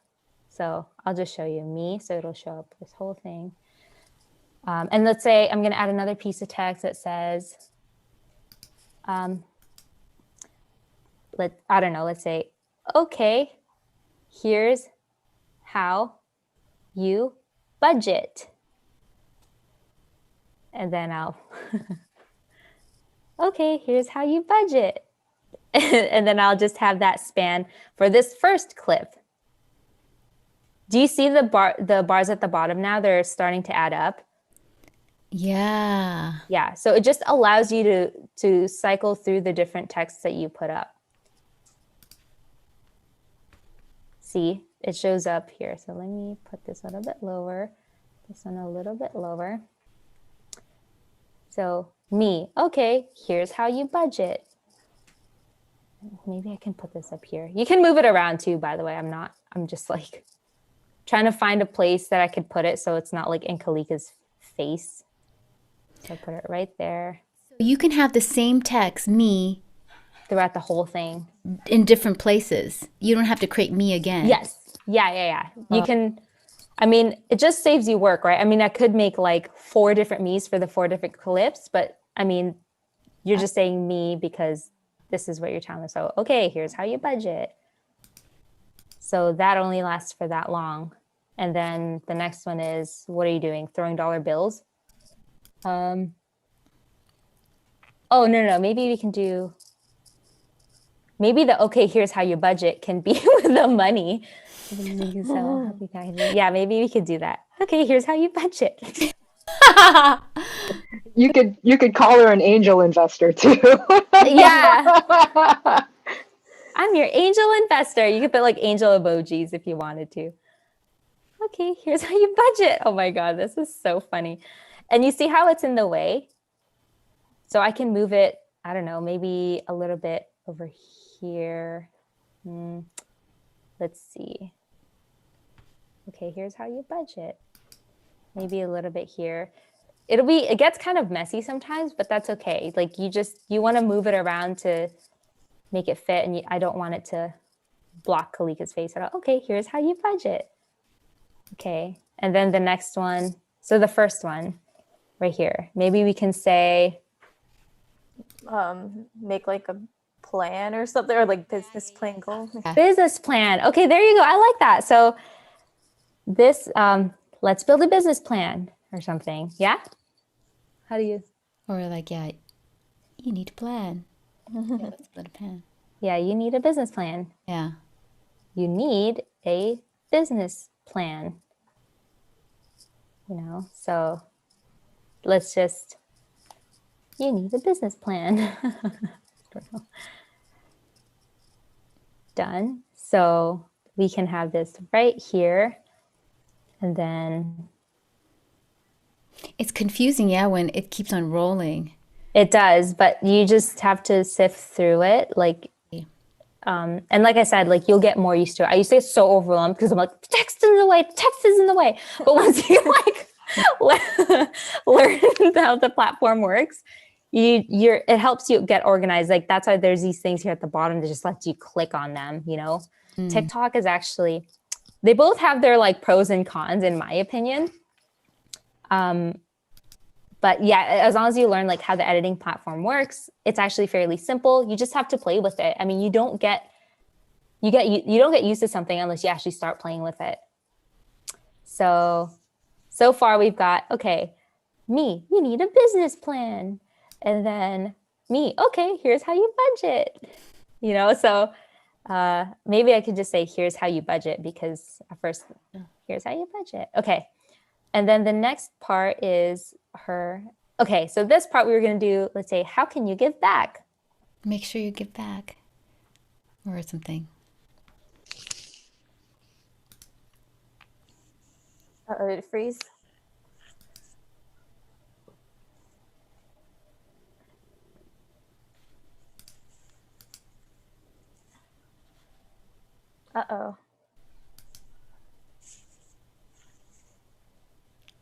So I'll just show you me. So it'll show up this whole thing. And let's say I'm going to add another piece of text that says, I don't know, let's say, okay, here's how you budget. And then I'll, okay, here's how you budget. And then I'll just have that span for this first clip. Do you see the bars at the bottom now? They're starting to add up. Yeah. Yeah, so it just allows you to cycle through the different texts that you put up. See, it shows up here. So let me put this a little bit lower, this one a little bit lower. So me, okay, here's how you budget. Maybe I can put this up here. You can move it around too, by the way. I'm just like trying to find a place that I could put it so it's not like in Kalika's face. So I put it right there. So you can have the same text, me, Throughout the whole thing. in different places. You don't have to create me again. Yes. Yeah. You can, I mean, it just saves you work, right? I mean, I could make like 4 different me's for the 4 different clips, but I mean, you're just saying me because this is what you're telling us. So, okay, here's how you budget. So that only lasts for that long. And then the next one is, what are you doing? Throwing dollar bills? Oh, no. Maybe we can do, maybe the, okay, here's how you budget can be with the money. Yeah, maybe we could do that. Okay, here's how you budget. You could call her an angel investor too. Yeah. I'm your angel investor. You could put like angel emojis if you wanted to. Okay, here's how you budget. Oh my God, this is so funny. And you see how it's in the way? So I can move it, I don't know, maybe a little bit over here. Let's see. Okay, here's how you budget. Maybe a little bit here. It gets kind of messy sometimes, but that's okay. Like you want to move it around to make it fit, and I don't want it to block Kalika's face at all. Okay, here's how you budget. Okay, and then the next one. So the first one right here, maybe we can say, make like a plan or something, or like business plan goal. business plan. Okay, there you go. I like that. So this, let's build a business plan or something. Yeah? How do you? Or like, yeah, you need to plan. Yeah, let's split a plan. Yeah, you need a business plan. Yeah. You need a business plan. So let's just, you need a business plan. Done. So we can have this right here. And then It's confusing, yeah, when it keeps on rolling. it does, but you just have to sift through it. And like I said, like you'll get more used to it. I used to get so overwhelmed because I'm like, text is in the way, text is in the way. But once you learn how the platform works, it helps you get organized. Like that's why there's these things here at the bottom that just lets you click on them. TikTok is actually, they both have their like pros and cons in my opinion. But yeah, as long as you learn like how the editing platform works, it's actually fairly simple. You just have to play with it. I mean, you don't get used to something unless you actually start playing with it. So far we've got, okay, me, you need a business plan. And then me, okay, here's how you budget. So maybe I could just say, here's how you budget, because at first, here's how you budget. Okay. And then the next part is her, Okay, so this part we were going to do, let's say, how can you give back? Make sure you give back or something. Uh-oh, did it freeze? Uh-oh.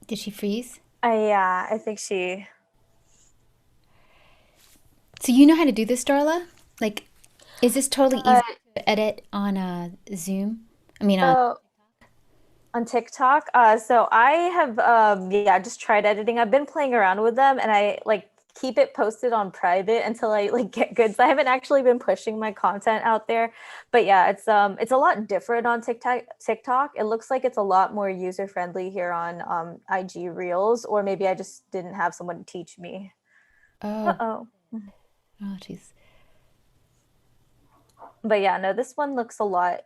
Did she freeze? Yeah, I think she. So you know how to do this, Darla? Like, is this totally Uh, easy to edit on Zoom? I mean, on. so on TikTok, so I have yeah, just tried editing. I've been playing around with them, and I like keep it posted on private until I like get good. So I haven't actually been pushing my content out there. But yeah, it's a lot different on TikTok. It looks like it's a lot more user friendly here on IG Reels, or maybe I just didn't have someone teach me. Oh, Uh-oh. oh, jeez. But yeah, no, this one looks a lot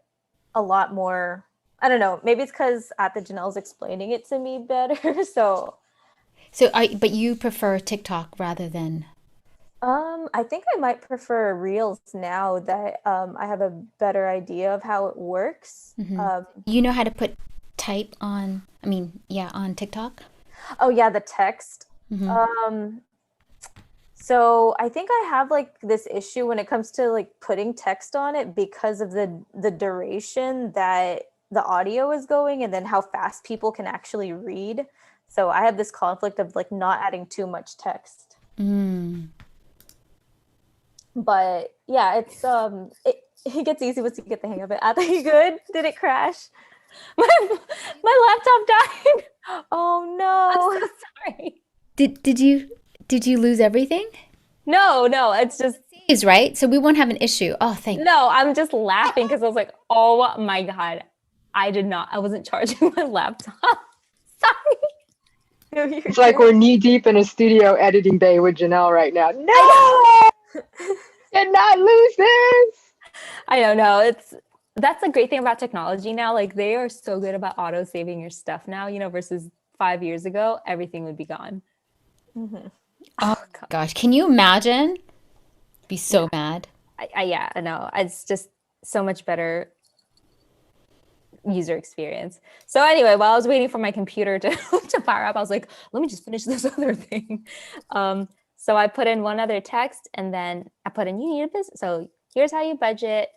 more. I don't know. Maybe it's because at the Janelle's explaining it to me better. So, But you prefer TikTok rather than. I think I might prefer Reels now that I have a better idea of how it works. You know how to put type on, I mean, yeah, on TikTok? Oh yeah, the text. Um, so I think I have like this issue when it comes to like putting text on it because of the duration that the audio is going and then how fast people can actually read. So I have this conflict of like not adding too much text. Mm. But yeah, it gets easy once you get the hang of it. Are you good? Did it crash? My laptop died. Oh I'm no. so sorry. Did you lose everything? No, it's just, Saves, right? So we won't have an issue. Oh, thank. no, I'm just laughing because I was like, oh my God, I wasn't charging my laptop. Sorry. No, you're It's like good. we're knee deep in a studio editing bay with Janelle right now. No, I did not lose this. I don't know. That's the great thing about technology now. Like they are so good about auto saving your stuff now, versus 5 years ago, everything would be gone. Mhm. Oh, God. gosh. Can you imagine? Be so mad. Yeah, I know. It's just so much better user experience. So anyway, while I was waiting for my computer to, to fire up, I was like, let me just finish this other thing. So I put in one other text and then I put in, you need a business. So here's how you budget.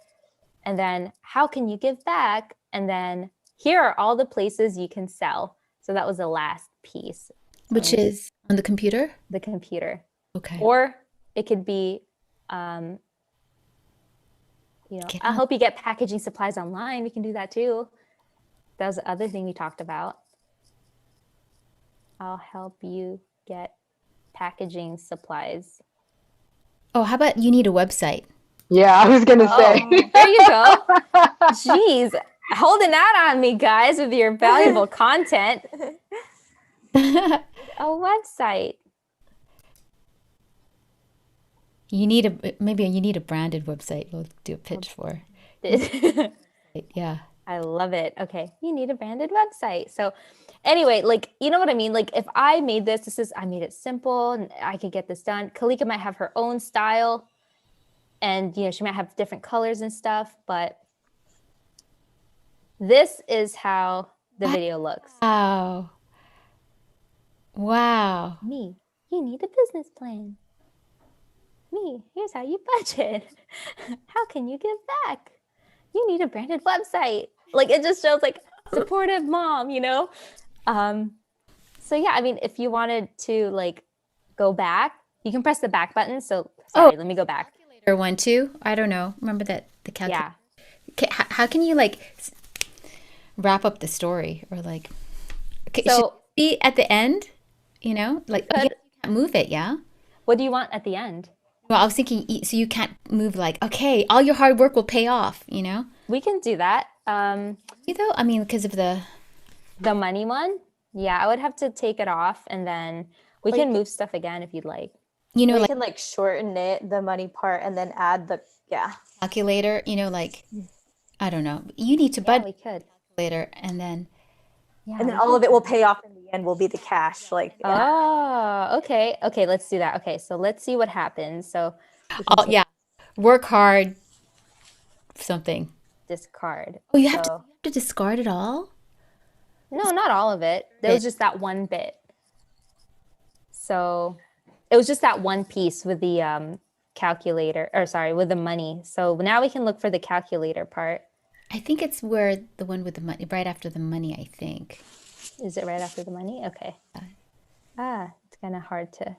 And then how can you give back? And then here are all the places you can sell. So that was the last piece. Which is on the computer? The computer. Okay. Or it could be, Get I'll on- help you get packaging supplies online. We can do that too. That was the other thing we talked about. I'll help you get packaging supplies. Oh, how about you need a website? Yeah, I was gonna say. Oh, there you go. Jeez, holding out on me, guys, with your valuable content. A website. Maybe you need a branded website. We'll do a pitch for. Yeah. I love it. Okay, you need a branded website. So anyway, like, you know what I mean? Like if I made I made it simple and I could get this done. Kalika might have her own style and, she might have different colors and stuff, but this is how the video looks. Wow. Wow. Me, you need a business plan. Me, here's how you budget. How can you give back? You need a branded website. Like it just shows like supportive mom, So yeah, I mean, if you wanted to like go back, you can press the back button. So sorry, let me go back. Or one too. I don't know. Remember that the calculator. Yeah. How can you like wrap up the story or like? Okay, So- should it be at the end? Like you can't move it. Yeah. What do you want at the end? Well, I was thinking, so you can't move like, okay, all your hard work will pay off. We can do that. You know, I mean, because of the. The money one, yeah, I would have to take it off and then we can move stuff again if you'd like. We Like can like shorten it, the money part, and then add calculator. Like I don't know. You need to Yeah, budget we could. calculator, and then Yeah. And then all of it will pay off in the end, will be the cash. Like, yeah. Oh, okay. Okay, let's do that. Okay, so let's see what happens. So we can Oh, take yeah. Work hard, something. this card. Oh, you have So to discard it all? no, not all of it. There was Bit. just that one bit. So it was just that one piece with the calculator, or sorry, with the money. So now we can look for the calculator part. I think it's where the one with the money, right after the money, I think. Is it right after the money? Okay. It's kind of hard to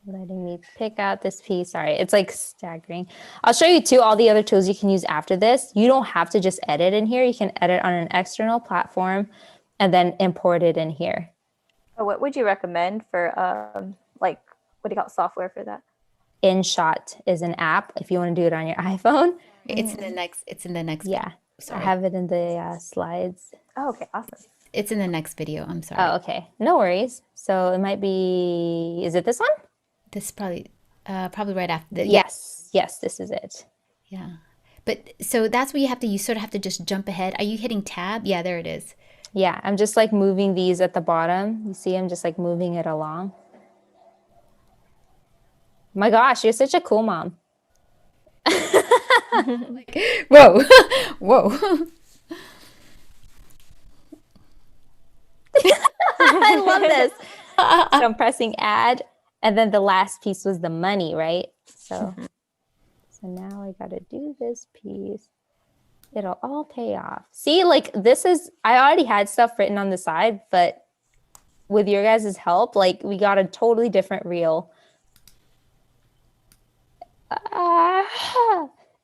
letting me pick out this piece. Sorry, it's like staggering. I'll show you too all the other tools you can use after this. You don't have to just edit in here. You can edit on an external platform and then import it in here. Oh, what would you recommend for like, what do you call it, software for that? InShot is an app if you want to do it on your iPhone. It's in the next. It's in the next. Yeah, Sorry. I have it in the slides. Oh, okay, awesome. It's in the next video. I'm sorry. Oh, okay. No worries. So it might be, is it this one? This is probably right after the. Yes. Yes, this is it. Yeah. But so that's what you sort of have to just jump ahead. Are you hitting tab? Yeah, there it is. Yeah, I'm just like moving these at the bottom. You see, I'm just like moving it along. My gosh, you're such a cool mom. Whoa. Whoa. I love this. So I'm pressing add, and then the last piece was the money, right? So now I got to do this piece. It'll all pay off. See, like this is, I already had stuff written on the side, but with your guys' help, like we got a totally different reel.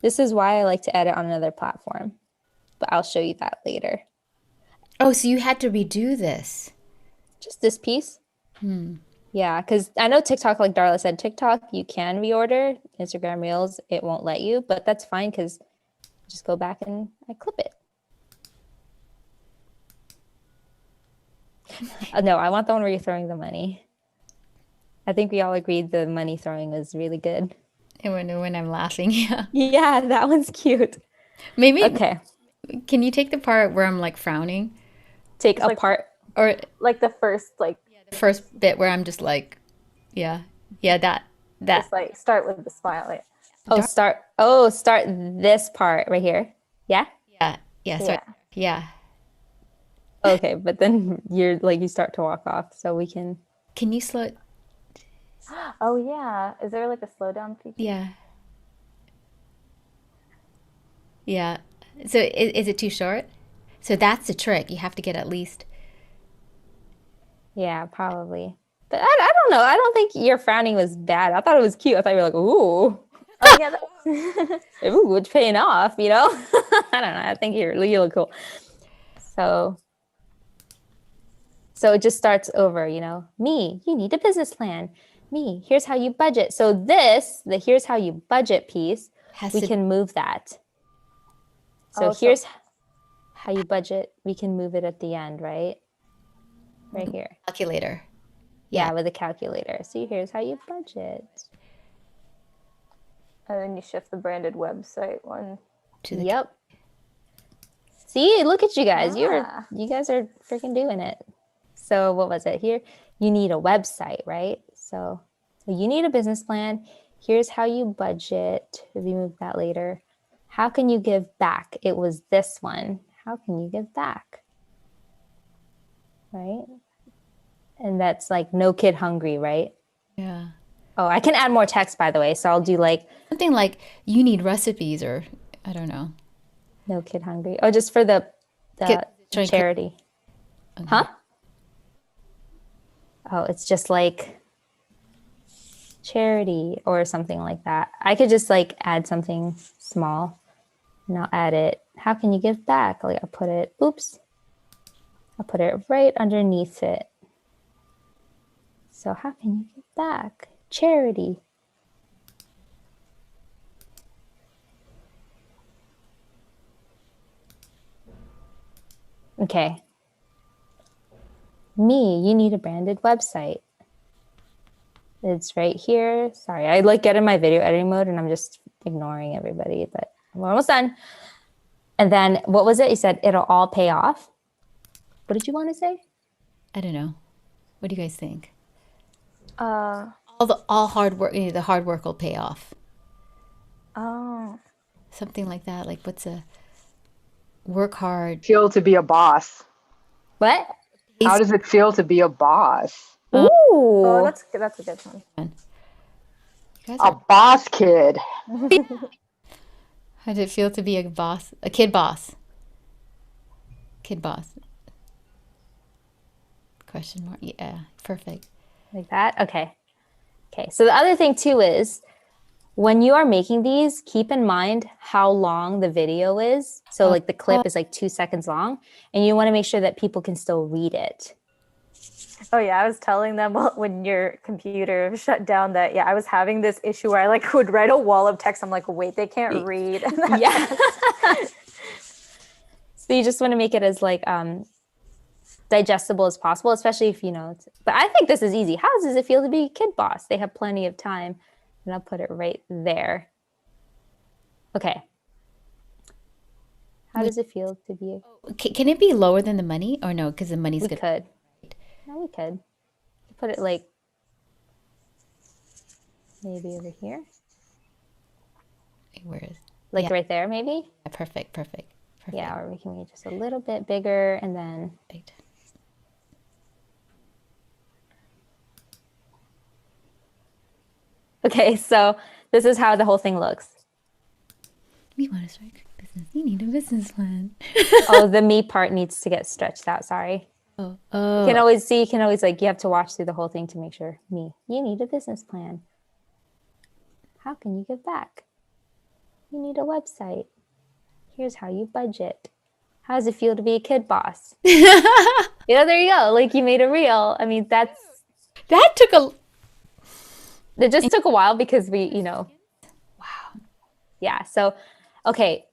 This is why I like to edit on another platform, but I'll show you that later. Oh, so you had to redo this. Just this piece. Yeah, because I know TikTok, like Darla said, TikTok, you can reorder. Instagram Reels, it won't let you, but that's fine because just go back and I clip it. No, I want the one where you're throwing the money. I think we all agreed the money throwing was really good. And when I'm laughing, yeah. Yeah, that one's cute. Maybe. Okay, Can you take the part where I'm like frowning, take like- apart. or Like the first, like, the first bit where I'm just like, yeah, that. just like start with the smile. Like, Start this part right here. Yeah. Yeah. So, yeah. Okay, but then you're like you start to walk off, so we can. Can you slow it? oh yeah, is there like a slow down feature? Yeah. Yeah. So is it too short? So that's the trick. You have to get at least. Yeah, probably. But I don't know. I don't think your frowning was bad. I thought it was cute. I thought you were like, ooh, Oh yeah, that- ooh, it's paying off, you know? I don't know. I think you look cool. So it just starts over, you know, me, you need a business plan. Me, here's how you budget. So the here's how you budget piece, Has we to, can move that. So Oh, so- here's how you budget. We can move it at the end, right? Right here. calculator. Yeah, with a calculator. See, here's how you budget. and then you shift the branded website one. To the Yep. See, look at you guys. Ah. You guys are freaking doing it. So what was it here? You need a website, right? So you need a business plan. Here's how you budget. If you move that later. How can you give back? It was this one. How can you give back? Right? And that's like no kid hungry, right? Yeah. Oh, I can add more text, by the way. So I'll do like Something like you need recipes or I don't know. no kid hungry. Oh, just for the Kid- charity. Huh? Oh, it's just like charity or something like that. I could just like add something small and I'll add it. How can you give back? Like I'll put it, I'll put it right underneath it. So how can you give back? Charity. Okay. Me, you need a branded website. It's right here. Sorry, I like get in my video editing mode and I'm just ignoring everybody, but we're almost done. And then what was it? You said it'll all pay off. What did you want to say? I don't know. What do you guys think? Uh, All hard work, the hard work will pay off. oh. Something like that. Like what's a work hard? Feel to be a boss. What? How does it feel to be a boss? Ooh. Oh, that's a good one. You guys A are, boss kid. how did it feel to be a boss? A kid boss. Kid boss. Question mark. Yeah, perfect. Like that? Okay. Okay. So the other thing too is when you are making these, keep in mind how long the video is. So like the clip is like 2 seconds long and you want to make sure that people can still read it. Oh yeah, I was telling them when your computer shut down that I was having this issue where I like would write a wall of text. I'm like, wait, they can't read. Yeah. So you just want to make it as like digestible as possible, especially if but I think this is easy. How does it feel to be a kid boss? They have plenty of time. And I'll put it right there. Okay. How does it feel to be Can it be lower than the money or no? Because the money's we good. could. No, we could. Put it like maybe over here. Where is? Like Yeah. right there, maybe? Yeah, perfect. Yeah, or we can make it just a little bit bigger and then Perfect. okay, so this is how the whole thing looks. We want to start a business. You need a business plan. Oh, the me part needs to get stretched out, sorry. Oh, You can always see, you have to watch through the whole thing to make sure. You need a business plan. How can you give back? You need a website. Here's how you budget. How does it feel to be a kid boss? There you go. Like you made a reel. I mean, that took a. it just took a while because wow. Yeah. So, okay.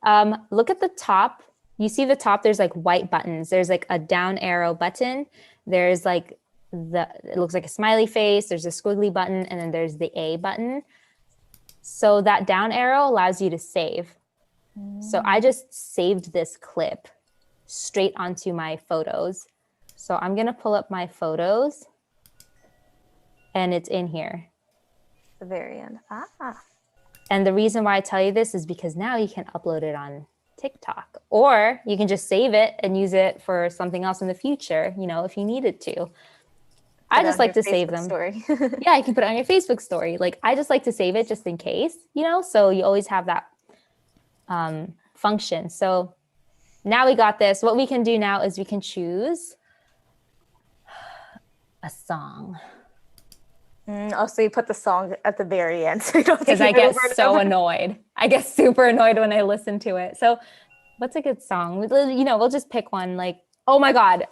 Look at the top. You see the top, there's like white buttons. There's like a down arrow button. There's like it looks like a smiley face. There's a squiggly button and then there's the A button. So that down arrow allows you to save. So I just saved this clip straight onto my photos. So I'm going to pull up my photos and it's in here. The very end. And the reason why I tell you this is because now you can upload it on TikTok, or you can just save it and use it for something else in the future, if you needed to. I just like to save them. Story. Yeah, you can put it on your Facebook story. Like I just like to save it just in case, so you always have that function. So now we got this. What we can do now is we can choose a song. So you put the song at the very end. So Because I get so annoyed. I get super annoyed when I listen to it. So what's a good song? We'll just pick one like, oh my God.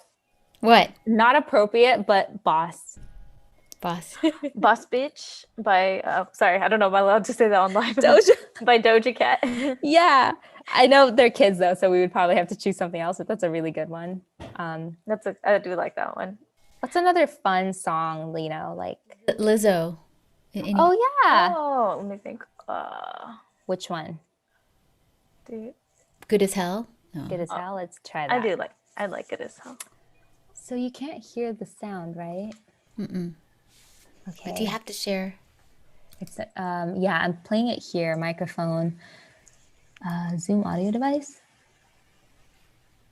What? Not appropriate, but Boss. Boss Bitch by, sorry, I don't know if I'm allowed to say that online. By Doja Cat. Yeah. I know they're kids though, so we would probably have to choose something else, but that's a really good one. I do like that one. What's another fun song, like? Lizzo. Oh yeah. Oh, let me think. Which one? Good as hell. No. Good as hell. Let's try that. I like it as hell. So you can't hear the sound, right? Mm-mm. Okay. But do you have to share? It's yeah, I'm playing it here. Microphone, Zoom audio device.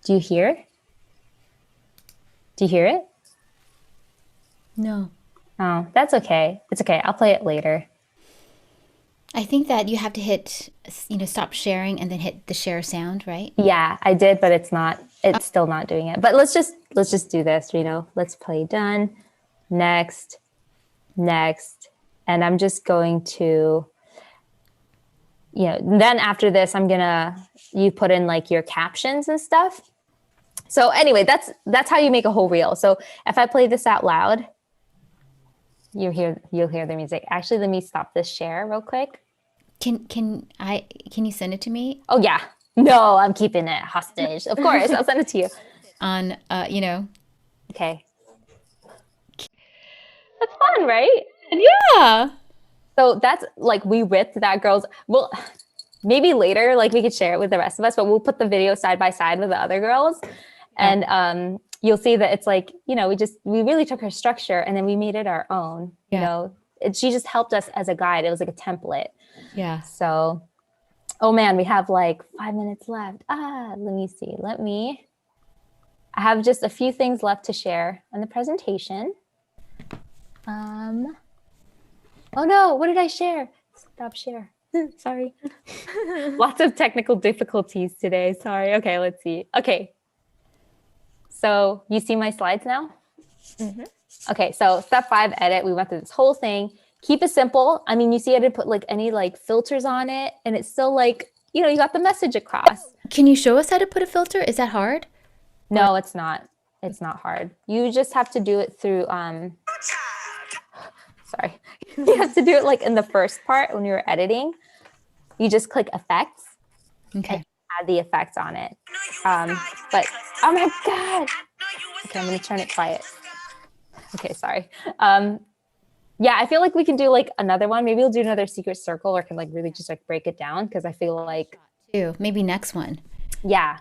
Do you hear? Do you hear it? No. Oh, that's okay. It's okay. I'll play it later. I think that you have to hit, stop sharing and then hit the share sound, right? Yeah, I did, but it's still not doing it. But let's just do this, let's play done. Next. And I'm just going to, then after this, you put in like your captions and stuff. So anyway, that's how you make a whole reel. So if I play this out loud, you'll hear the music. Actually, let me stop this share real quick. Can you send it to me? Oh yeah. No, I'm keeping it hostage. Of course, I'll send it to you. On Okay. That's fun, right? Yeah. So that's like we ripped that girl's. Well, maybe later, like we could share it with the rest of us, but we'll put the video side by side with the other girls. And you'll see that it's like, we really took her structure and then we made it our own, she just helped us as a guide. It was like a template. Yeah. So, oh man, we have like 5 minutes left. Let me see. I have just a few things left to share on the presentation. Oh no, what did I share? Stop share. Sorry. Lots of technical difficulties today. Sorry. Okay, let's see. Okay. So you see my slides now? Mm-hmm. Okay, so step 5, edit. We went through this whole thing. Keep it simple. I mean, you see I didn't put like any like filters on it, and it's still like, you got the message across. Can you show us how to put a filter? Is that hard? No, it's not. It's not hard. You just have to do it through, sorry. You have to do it like in the first part when you're editing. You just click effects. Okay. And add the effects on it. But, oh my God. Okay, I'm going to turn it quiet. Okay, sorry. Yeah, I feel like we can do like another one. Maybe we'll do another secret circle or can like really just like break it down because I feel like. Maybe next one. Yeah.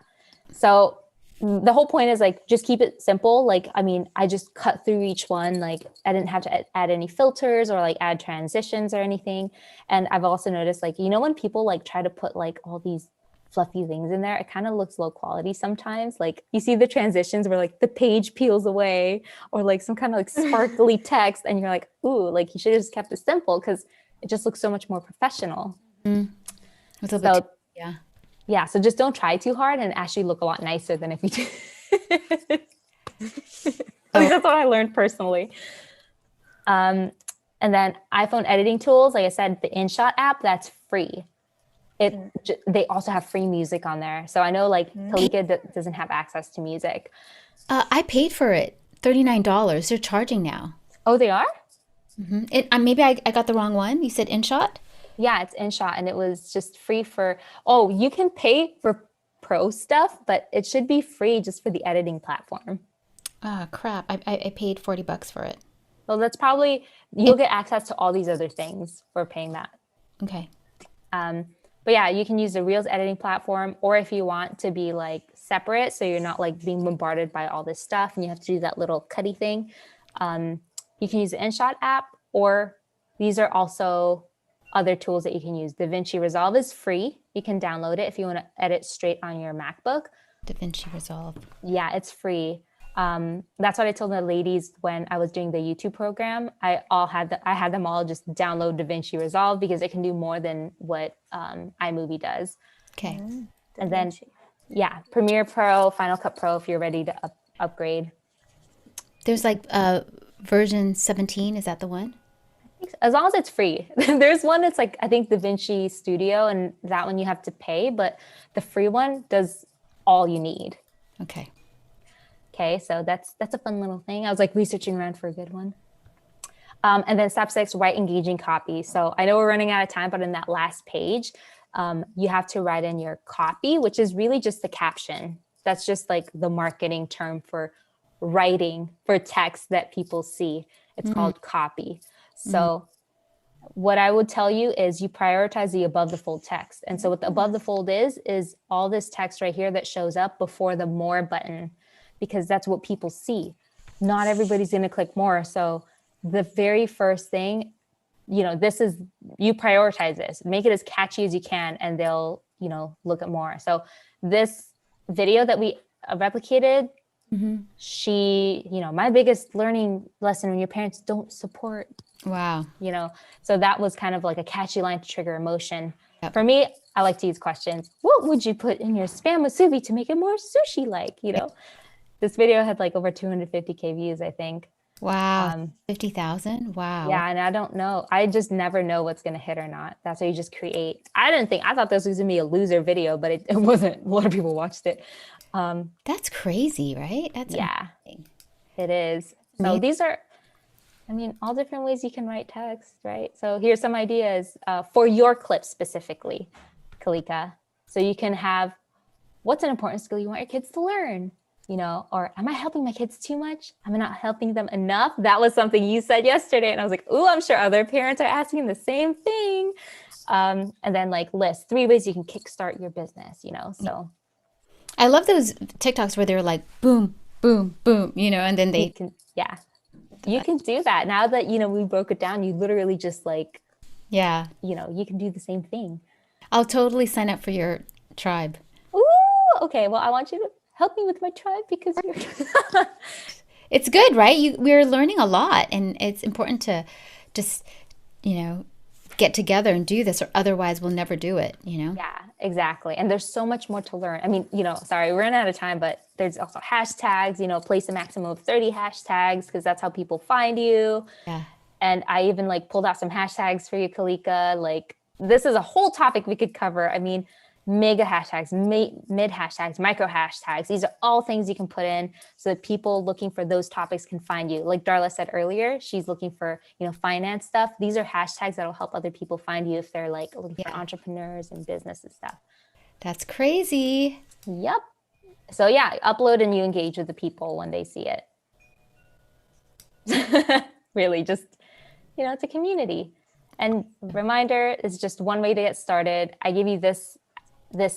So the whole point is like, just keep it simple. Like, I mean, I just cut through each one. Like I didn't have to add any filters or like add transitions or anything. And I've also noticed like, when people like try to put like all these fluffy things in there, it kind of looks low quality sometimes. Like you see the transitions where like the page peels away or like some kind of like sparkly text and you're like, ooh, like you should have just kept it simple because it just looks so much more professional. Yeah, so just don't try too hard and actually look a lot nicer than if you do. I mean, that's what I learned personally. And then iPhone editing tools, like I said, the InShot app, that's free. They also have free music on there. So I know like Kalika doesn't have access to music. I paid for it, $39. They're charging now. Oh, they are? Mm-hmm. Maybe I got the wrong one. You said InShot? Yeah, it's InShot and it was just free you can pay for pro stuff, but it should be free just for the editing platform. Oh, crap. I paid $40 for it. Well, that's probably, you'll get access to all these other things for paying that. Okay. But yeah, you can use the Reels editing platform, or if you want to be like separate, so you're not like being bombarded by all this stuff and you have to do that little cutty thing, you can use the InShot app, or these are also other tools that you can use. DaVinci Resolve is free. You can download it if you want to edit straight on your MacBook. DaVinci Resolve. Yeah, it's free. That's what I told the ladies when I was doing the YouTube program. I had them all just download DaVinci Resolve because it can do more than what iMovie does. Okay. And then, yeah, Premiere Pro, Final Cut Pro if you're ready to upgrade. There's like version 17. Is that the one? As long as it's free. There's one that's like, I think DaVinci Studio, and that one you have to pay, but the free one does all you need. Okay. Okay, so that's a fun little thing. I was like researching around for a good one. And then step 6, write engaging copy. So I know we're running out of time, but in that last page, you have to write in your copy, which is really just the caption. That's just like the marketing term for writing for text that people see. It's called copy. So what I would tell you is you prioritize the above the fold text. And so what the above the fold is all this text right here that shows up before the more button, because that's what people see. Not everybody's going to click more. So the very first thing, you prioritize this, make it as catchy as you can, and they'll, look at more. So this video that we replicated, she, my biggest learning lesson when your parents don't support. Wow. So that was kind of like a catchy line to trigger emotion. Yep. For me, I like to use questions. What would you put in your Spam musubi to make it more sushi-like, This video had like over 250K views, I think. Wow. 50,000? Wow. Yeah, and I don't know. I just never know what's going to hit or not. That's why you just create. I thought this was going to be a loser video, but it wasn't. A lot of people watched it. That's crazy, right? That's amazing. It is. So these are, all different ways you can write text, right? So here's some ideas for your clip specifically, Kalika. So you can have, what's an important skill you want your kids to learn? Or am I helping my kids too much? Am I not helping them enough? That was something you said yesterday. And I was like, ooh, I'm sure other parents are asking the same thing. And then like list 3 ways you can kickstart your business, so. I love those TikToks where they're like boom, boom, boom, and then You they, can, yeah, you can do that. Now that, we broke it down, you literally just like, yeah. you can do the same thing. I'll totally sign up for your tribe. Ooh, okay. Well, I want you to help me with my tribe because you're It's good, right? We're learning a lot, and it's important to just, get together and do this, or otherwise we'll never do it, Yeah, exactly. And there's so much more to learn. I mean, sorry, we're running out of time, but there's also hashtags, place a maximum of 30 hashtags because that's how people find you. Yeah. And I even like pulled out some hashtags for you, Kalika. Like this is a whole topic we could cover. I mean, mega hashtags, mid hashtags, micro hashtags. These are all things you can put in so that people looking for those topics can find you. Like Darla said earlier, she's looking for, finance stuff. These are hashtags that'll help other people find you if they're like looking for entrepreneurs and business and stuff. That's crazy. Yep. So yeah, upload and you engage with the people when they see it. Really just, it's a community. And reminder is just one way to get started. I give you this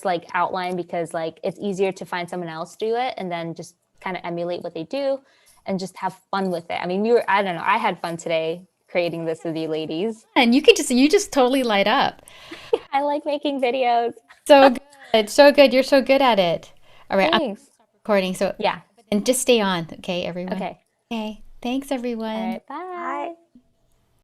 like outline because like it's easier to find someone else do it and then just kind of emulate what they do and just have fun with it. I mean, I don't know, I had fun today creating this with you ladies. And you just totally light up. I like making videos. So good. So good. You're so good at it. All right. Thanks. I'm recording. So Yeah. and just stay on. Okay, everyone. Okay. Okay. Thanks, everyone. All right. Bye.